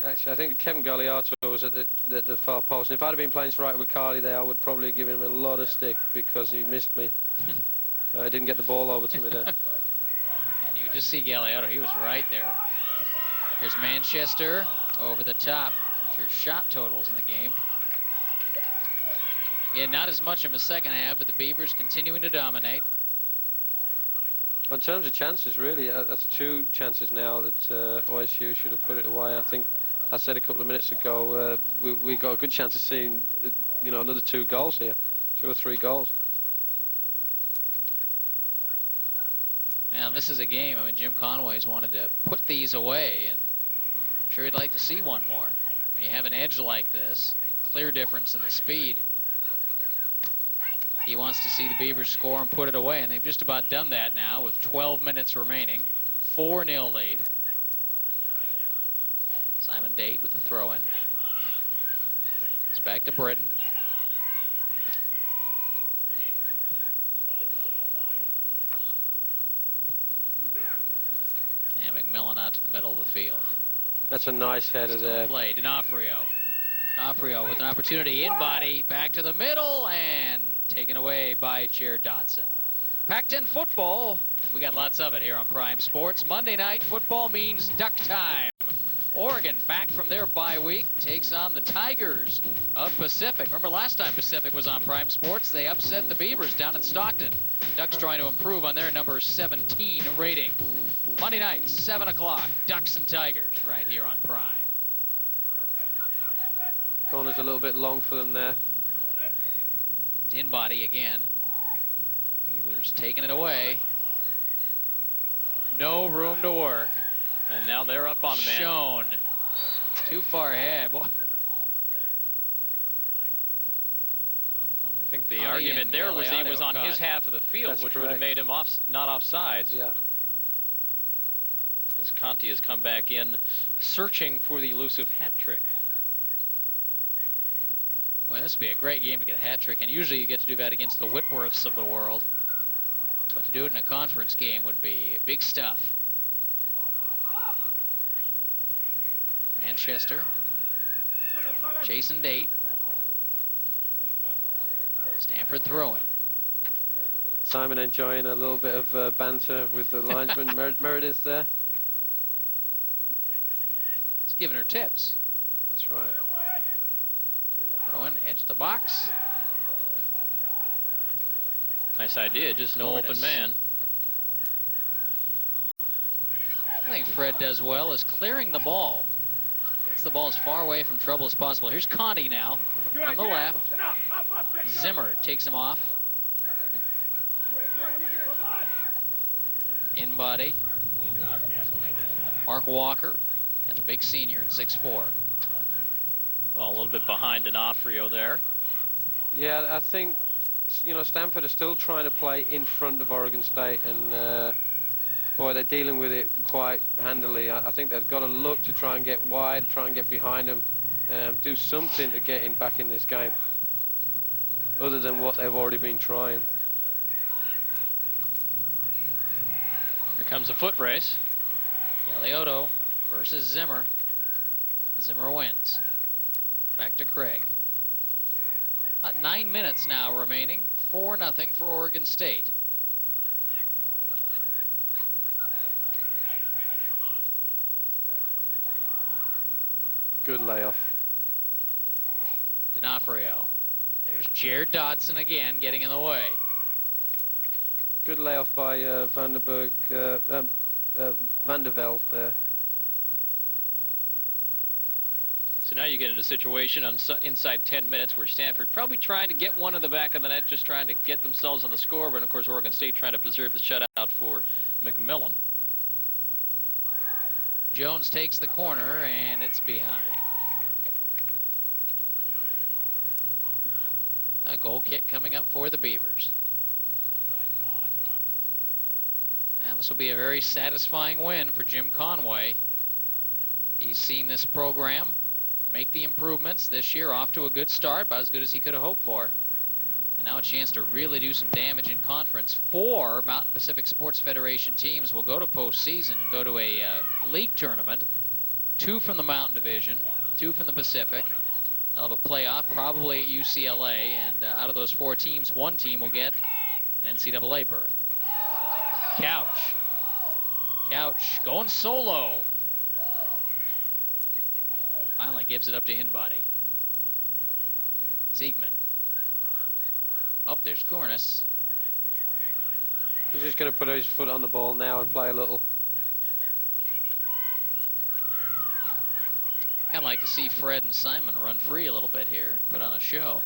Speaker 4: Actually, I think Kevin Galliato was at the far post. And if I'd have been playing striker with Carly there, I would probably have given him a lot of stick because he missed me. I didn't get the ball over to me there.
Speaker 1: And you can just see Galliato. He was right there. Here's Manchester over the top. There's your shot totals in the game. Yeah, not as much of a second half, but the Beavers continuing to dominate.
Speaker 4: In terms of chances, really, that's 2 chances now that OSU should have put it away. I think I said a couple of minutes ago we got a good chance of seeing, another 2 goals here, 2 or 3 goals.
Speaker 1: Now, this is a game. I mean, Jim Conway's wanted to put these away, and I'm sure he'd like to see one more. When you have an edge like this, clear difference in the speed, he wants to see the Beavers score and put it away, and they've just about done that now with 12 minutes remaining. 4-0 lead. Simon Date with the throw-in. It's back to Britton. And McMillan out to the middle of the field.
Speaker 4: That's a nice header there.
Speaker 1: Play, D'Onofrio. D'Onofrio with an opportunity in body, back to the middle, and taken away by Jared Dotson. Pac-10 football, we got lots of it here on Prime Sports. Monday night football means duck time. Oregon, back from their bye week, takes on the Tigers of Pacific. Remember last time Pacific was on Prime Sports, they upset the Beavers down in Stockton. Ducks trying to improve on their number 17 rating. Monday night, 7 o'clock, Ducks and Tigers right here on Prime.
Speaker 4: Corner's a little bit long for them there.
Speaker 1: In body again. Beavers taking it away. No room to work.
Speaker 3: And now they're up on the man.
Speaker 1: Shown. Too far ahead. Boy.
Speaker 3: I think the argument there was he was on his half of the field,
Speaker 4: That's
Speaker 3: which
Speaker 4: correct.
Speaker 3: would have made him not offsides.
Speaker 4: Yeah.
Speaker 3: As Conti has come back in, searching for the elusive hat trick.
Speaker 1: Well, this would be a great game to get a hat trick, and usually you get to do that against the Whitworths of the world. But to do it in a conference game would be big stuff. Manchester. Jason Date. Stanford throwing.
Speaker 4: Simon enjoying a little bit of banter with the linesman. Meredith there.
Speaker 1: He's giving her tips.
Speaker 4: That's right.
Speaker 1: Throwing edge of the box.
Speaker 3: Nice idea, just no open man.
Speaker 1: I think Fred does well is clearing the ball. Gets the ball as far away from trouble as possible. Here's Conti now on the left. Zimmer takes him off. In body. Mark Walker, and the big senior at 6'4".
Speaker 3: Well, a little bit behind D'Onofrio there.
Speaker 4: Yeah, I think, Stanford are still trying to play in front of Oregon State, and boy, they're dealing with it quite handily. I think they've got to look to try and get wide, try and get behind them, do something to get in back in this game, other than what they've already been trying.
Speaker 3: Here comes a foot race.
Speaker 1: Galliotto versus Zimmer. Zimmer wins. Back to Craig. 9 minutes now remaining. 4-0 for Oregon State.
Speaker 4: Good layoff.
Speaker 1: D'Onofrio. There's Jared Dotson again getting in the way.
Speaker 4: Good layoff by Vanderveld there.
Speaker 3: So now you get in a situation inside 10 minutes where Stanford probably trying to get one in the back of the net, just trying to get themselves on the score, but of course Oregon State trying to preserve the shutout for McMillan.
Speaker 1: Jones takes the corner, and it's behind. A goal kick coming up for the Beavers. And this will be a very satisfying win for Jim Conway. He's seen this program make the improvements this year, off to a good start, about as good as he could have hoped for. And now a chance to really do some damage in conference. 4 Mountain Pacific Sports Federation teams will go to postseason, go to a league tournament. 2 from the Mountain Division, 2 from the Pacific. They'll have a playoff, probably at UCLA, and out of those 4 teams, 1 team will get an NCAA berth. Couch going solo. Finally gives it up to Inbody. Siegman. Oh, there's Cornice.
Speaker 4: He's just going to put his foot on the ball now and play a little.
Speaker 1: Kind of like to see Fred and Simon run free a little bit here, put on a show.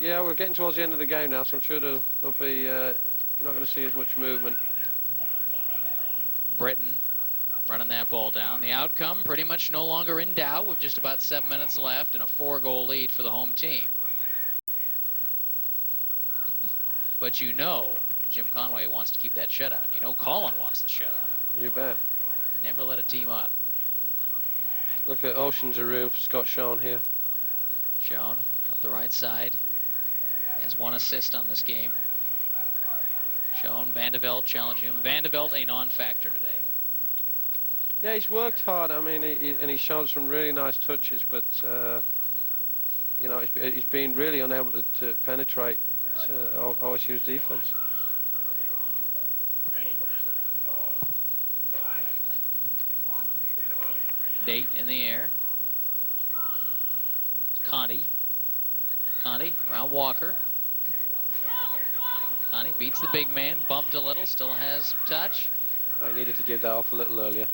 Speaker 4: Yeah, we're getting towards the end of the game now, so I'm sure there'll be, you're not going to see as much movement.
Speaker 1: Britton running that ball down. The outcome pretty much no longer in doubt with just about 7 minutes left and a 4-goal lead for the home team. But you know Jim Conway wants to keep that shutout. You know Colin wants the shutout.
Speaker 4: You bet.
Speaker 1: Never let a team up.
Speaker 4: Look at oceans of room for Scott Sean here.
Speaker 1: Sean up the right side. He has 1 assist on this game. Sean, Vandeveld challenging him. Vandeveld a non-factor today.
Speaker 4: Yeah, he's worked hard. I mean, he showed some really nice touches, but you know, he's been really unable to penetrate OSU's defense.
Speaker 1: Date in the air. Conti around Walker. Conti beats the big man, bumped a little, still has touch.
Speaker 4: I needed to give that off a little earlier.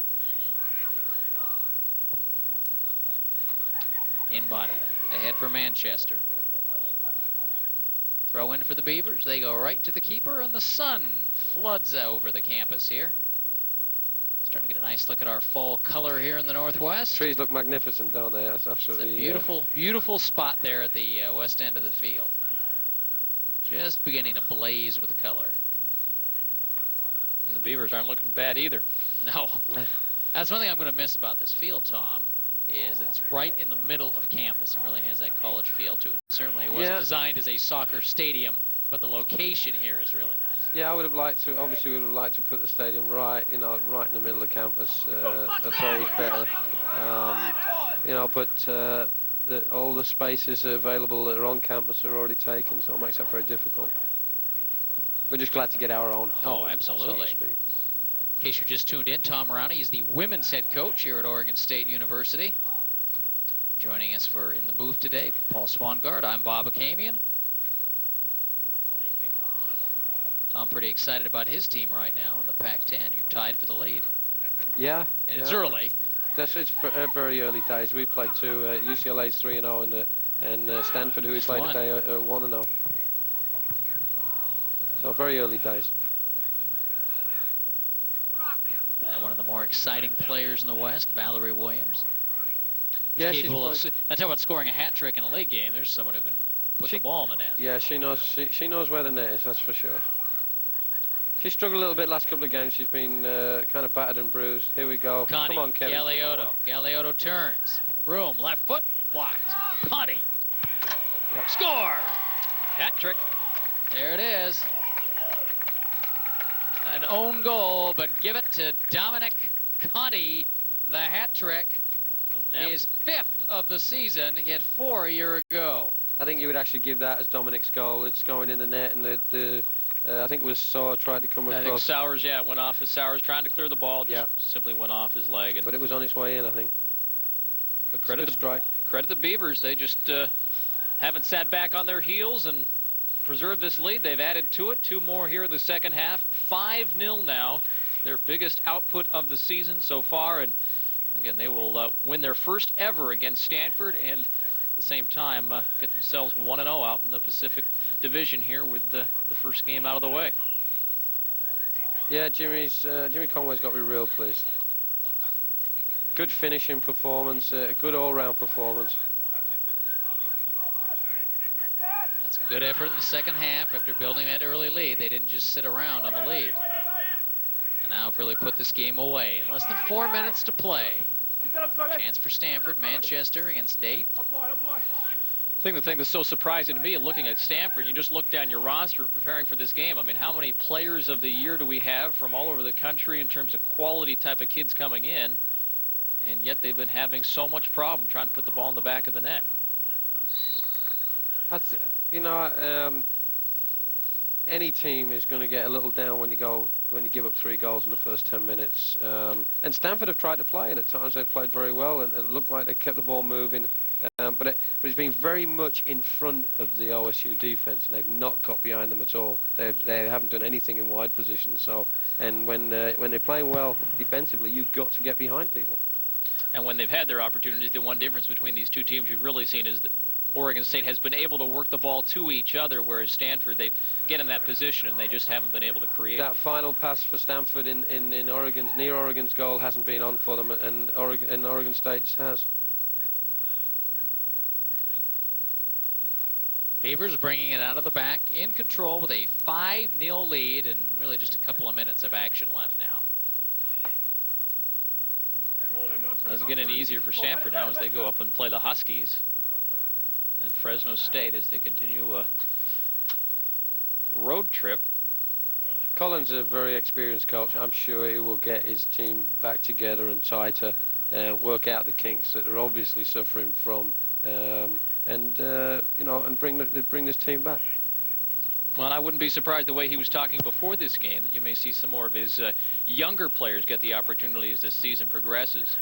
Speaker 1: Inbody ahead for Manchester. Throw in for the Beavers. They go right to the keeper, and the sun floods over the campus here. Starting to get a nice look at our fall color here in the Northwest.
Speaker 4: Trees look magnificent, don't they? That's absolutely
Speaker 1: it's a beautiful, beautiful spot there at the west end of the field. Just beginning to blaze with color.
Speaker 3: And the Beavers aren't looking bad either.
Speaker 1: No. That's one thing I'm going to miss about this field, Tom, is that it's right in the middle of campus. It really has that college feel to it. Certainly it wasn't designed as a soccer stadium, but the location here is really nice.
Speaker 4: Yeah, I would have liked to, obviously we would have liked to put the stadium right, you know, right in the middle of campus. That's always better. You know, but all the spaces available that are on campus are already taken, so it makes that very difficult. We're just glad to get our own home,
Speaker 1: oh, absolutely.
Speaker 4: so to speak.
Speaker 1: In case you just tuned in, Tom Marani is the women's head coach here at Oregon State University. Joining us in the booth today, Paul Swangard. I'm Bob Akamian. Tom pretty excited about his team right now in the Pac-10. You're tied for the lead.
Speaker 4: Yeah.
Speaker 1: And it's early.
Speaker 4: It's very early days. We played 2. UCLA's 3-0, and Stanford, who we played today, are 1-0. So very early days.
Speaker 1: And one of the more exciting players in the West, Valerie Williams.
Speaker 4: Yeah,
Speaker 1: capable of. I tell you what, scoring a hat trick in a league game. There's someone who can put the ball in the net.
Speaker 4: Yeah, she knows where the net is. That's for sure. She struggled a little bit last couple of games. She's been kind of battered and bruised. Here we go.
Speaker 1: Conti,
Speaker 4: come on, Kevin.
Speaker 1: Galeotto turns. Broom, left foot, blocked. Conti. Yep. Score! Hat trick. There it is. An own goal, but give it to Dominic Conti. The hat trick. His 5th of the season. He had 4 a year ago.
Speaker 4: I think you would actually give that as Dominic's goal. It's going in the net, and I think it was Saw tried to come across.
Speaker 3: I think Sowers, it went off as Sowers trying to clear the ball. Just simply went off his leg.
Speaker 4: But it was on its way in, I think.
Speaker 3: But credit the Beavers. They just haven't sat back on their heels and preserved this lead. They've added to it. 2 more here in the second half. 5-0 now. Their biggest output of the season so far. And again, they will win their first ever against Stanford and at the same time get themselves 1-0 out in the Pacific Division here with the first game out of the way.
Speaker 4: Yeah, Jimmy Conway's got to be real pleased. Good finishing performance, a good all-round performance.
Speaker 1: That's a good effort in the second half after building that early lead. They didn't just sit around on the lead. And now have really put this game away. Less than 4 minutes to play. Chance for Stanford, Manchester against Date.
Speaker 3: The thing that's so surprising to me, looking at Stanford, you just look down your roster preparing for this game. I mean, how many players of the year do we have from all over the country in terms of quality type of kids coming in? And yet they've been having so much problem trying to put the ball in the back of the net.
Speaker 4: That's, any team is going to get a little down when you give up 3 goals in the first 10 minutes. And Stanford have tried to play, and at times they've played very well, and it looked like they kept the ball moving. But it's been very much in front of the OSU defense, and they've not got behind them at all. They haven't done anything in wide position. So, and when they're playing well defensively, you've got to get behind people.
Speaker 3: And when they've had their opportunities, the one difference between these two teams you've really seen is that Oregon State has been able to work the ball to each other, whereas Stanford, they get in that position and they just haven't been able to create
Speaker 4: that
Speaker 3: it.
Speaker 4: Final pass for Stanford in Oregon's near Oregon's goal hasn't been on for them, and Oregon State's has.
Speaker 1: Beavers bringing it out of the back, in control with a 5-0 lead, and really just a couple of minutes of action left now.
Speaker 3: Doesn't get any easier for Stanford now as they go up and play the Huskies. And Fresno State as they continue a road trip.
Speaker 4: Collins is a very experienced coach. I'm sure he will get his team back together and tighter, work out the kinks that they're obviously suffering from, and bring this team back.
Speaker 3: Well, I wouldn't be surprised the way he was talking before this game that you may see some more of his younger players get the opportunity as this season progresses.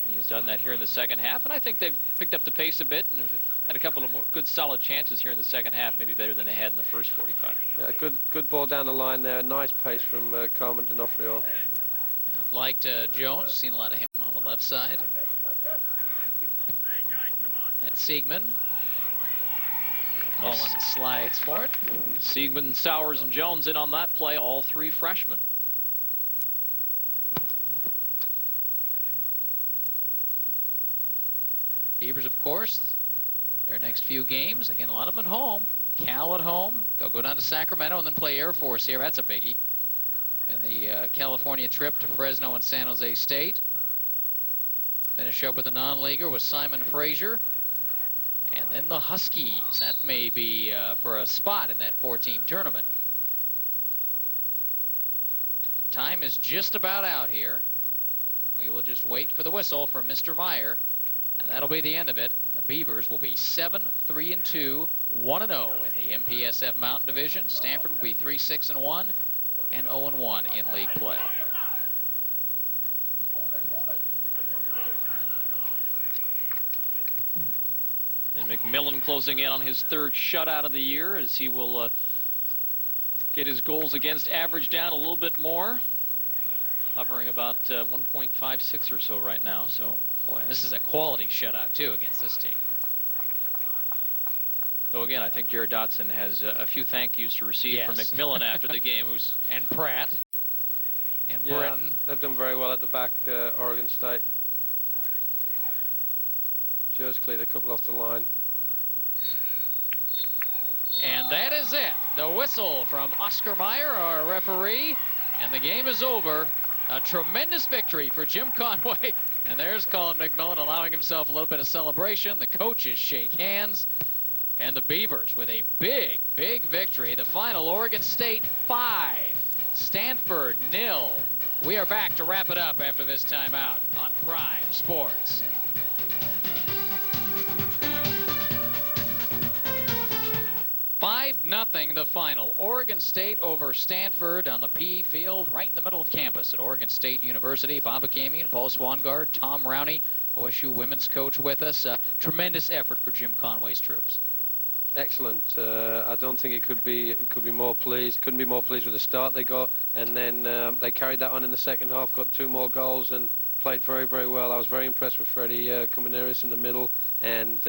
Speaker 3: He's done that here in the second half, and I think they've picked up the pace a bit and have had a couple of more good solid chances here in the second half, maybe better than they had in the first 45.
Speaker 4: Yeah, good ball down the line there. Nice pace from Carmen D'Onofrio.
Speaker 1: Liked Jones, seen a lot of him on the left side. That's Siegman. Collins slides for it.
Speaker 3: Siegman, Sowers, and Jones in on that play, all 3 freshmen.
Speaker 1: Beavers, of course, their next few games, again, a lot of them at home. Cal at home. They'll go down to Sacramento and then play Air Force here. That's a biggie. And the California trip to Fresno and San Jose State. Finish up with a non-leaguer with Simon Frazier. And then the Huskies. That may be for a spot in that 4-team tournament. Time is just about out here. We will just wait for the whistle from Mr. Meyer. And that'll be the end of it. The Beavers will be 7-3-2, 1-0 in the MPSF Mountain Division. Stanford will be 3-6-1 and 0-1 in league play.
Speaker 3: And McMillan closing in on his 3rd shutout of the year as he will get his goals against average down a little bit more, hovering about 1.56 or so right now. So.
Speaker 1: Boy, this is a quality shutout, too, against this team.
Speaker 3: Though, again, I think Jared Dotson has a few thank yous to receive from
Speaker 1: Yes.
Speaker 3: McMillan after the game.
Speaker 1: And Pratt. And
Speaker 4: Yeah,
Speaker 1: Britton.
Speaker 4: they've done very well at the back, Oregon State. Just cleared a couple off the line.
Speaker 1: And that is it. The whistle from Oscar Meyer, our referee. And the game is over. A tremendous victory for Jim Conway. And there's Colin McMillan allowing himself a little bit of celebration. The coaches shake hands. And the Beavers with a big, big victory. The final, Oregon State 5, Stanford 0. We are back to wrap it up after this timeout on Prime Sports. Nothing the final. Oregon State over Stanford on the P field right in the middle of campus at Oregon State University. Bob Akamian, Paul Swangard, Tom Rowney, OSU women's coach with us. Tremendous effort for Jim Conway's troops.
Speaker 4: Excellent. I don't think it could be more pleased. Couldn't be more pleased with the start they got, and then they carried that on in the second half, got 2 more goals and played very, very well. I was very impressed with Freddie Cominaris in the middle, and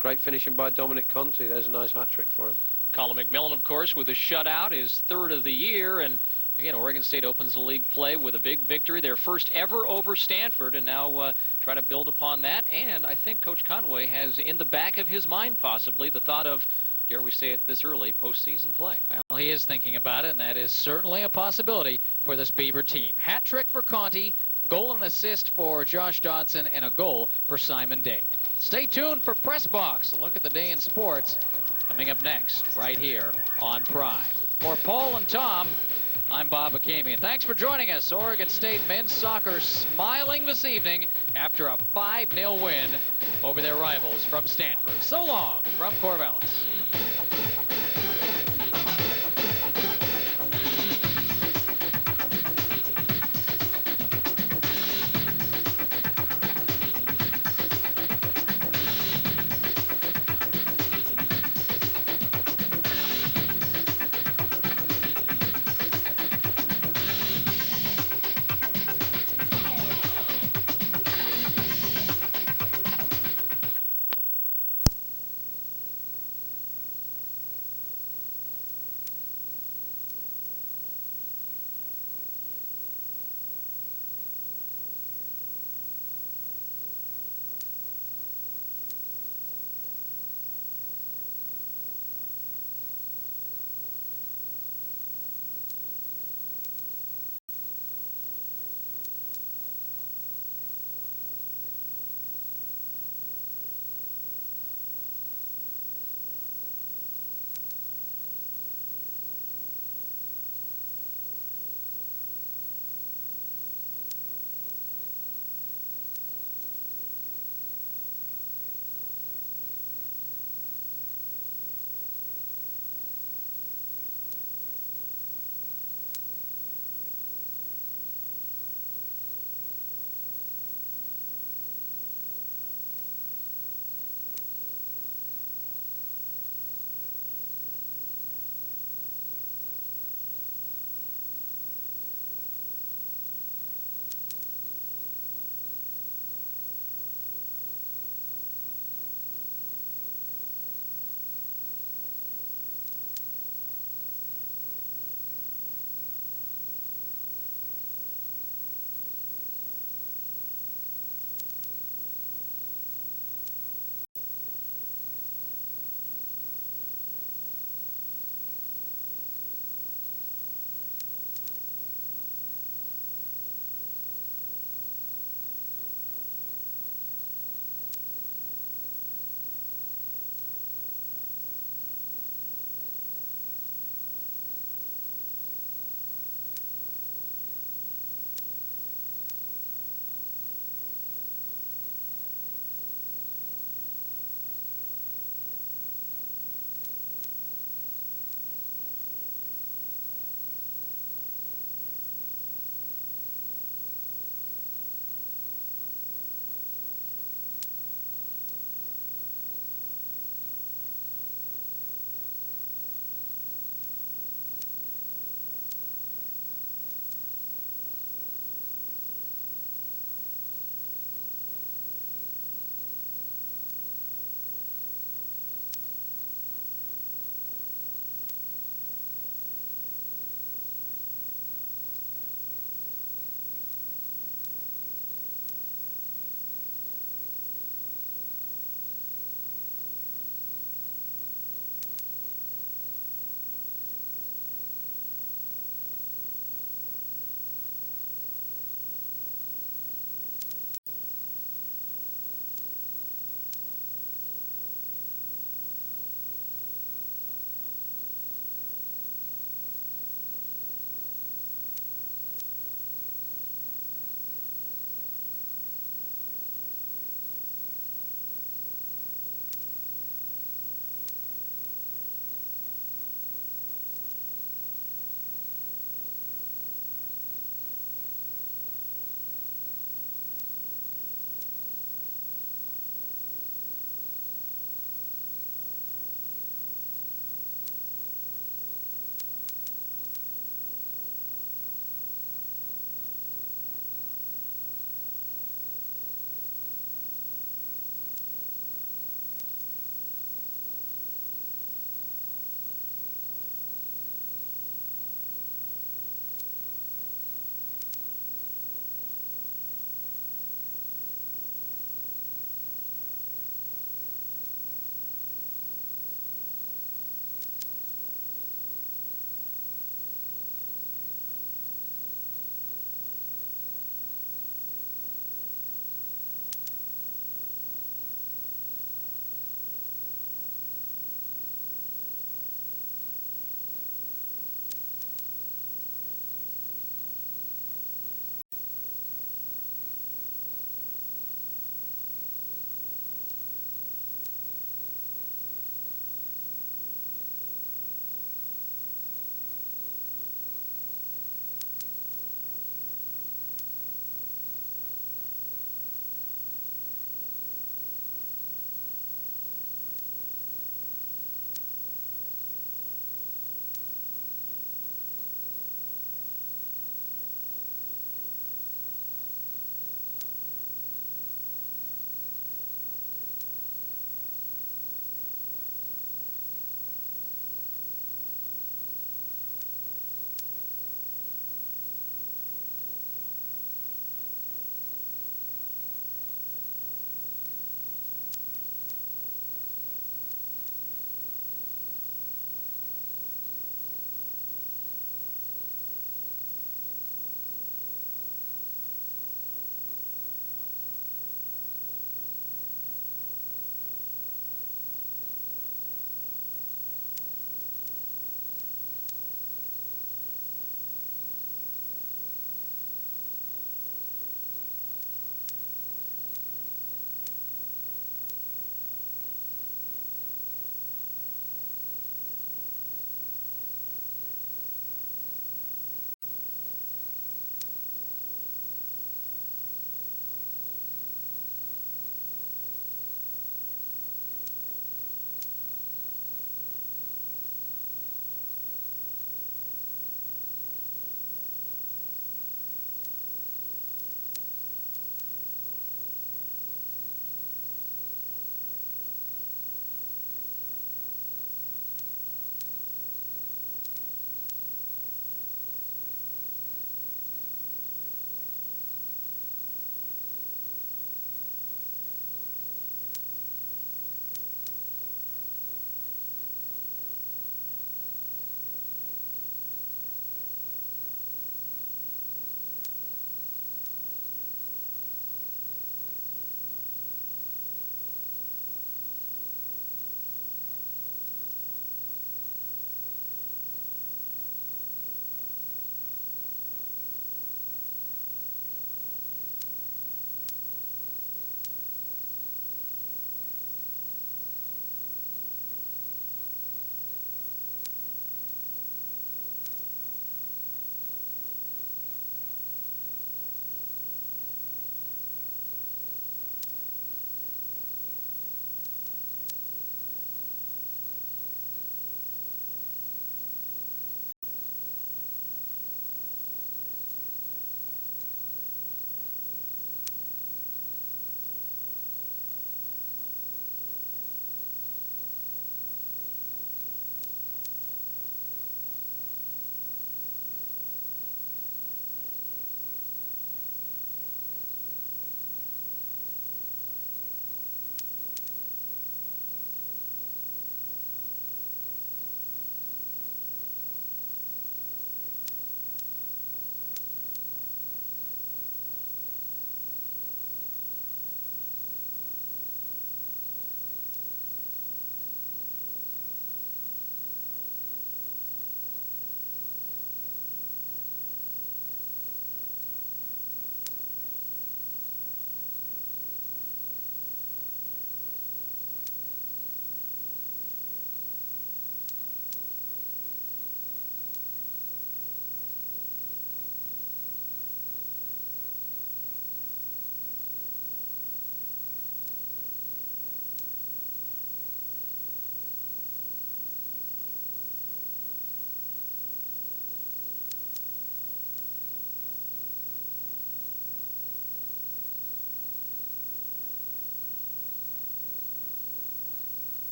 Speaker 4: great finishing by Dominic Conti. There's a nice hat trick for him.
Speaker 3: Colin McMillan, of course, with a shutout, his 3rd of the year. And again, Oregon State opens the league play with a big victory, their first ever over Stanford, and now try to build upon that. And I think Coach Conway has in the back of his mind possibly the thought of, dare we say it this early, postseason play.
Speaker 1: Well, he is thinking about it, and that is certainly a possibility for this Beaver team. Hat trick for Conti, goal and assist for Josh Dodson, and a goal for Simon Date. Stay tuned for Press Box, a look at the day in sports, coming up next, right here on Prime. For Paul and Tom, I'm Bob Akamian. Thanks for joining us. Oregon State men's soccer smiling this evening after a 5-0 win over their rivals from Stanford. So long from Corvallis.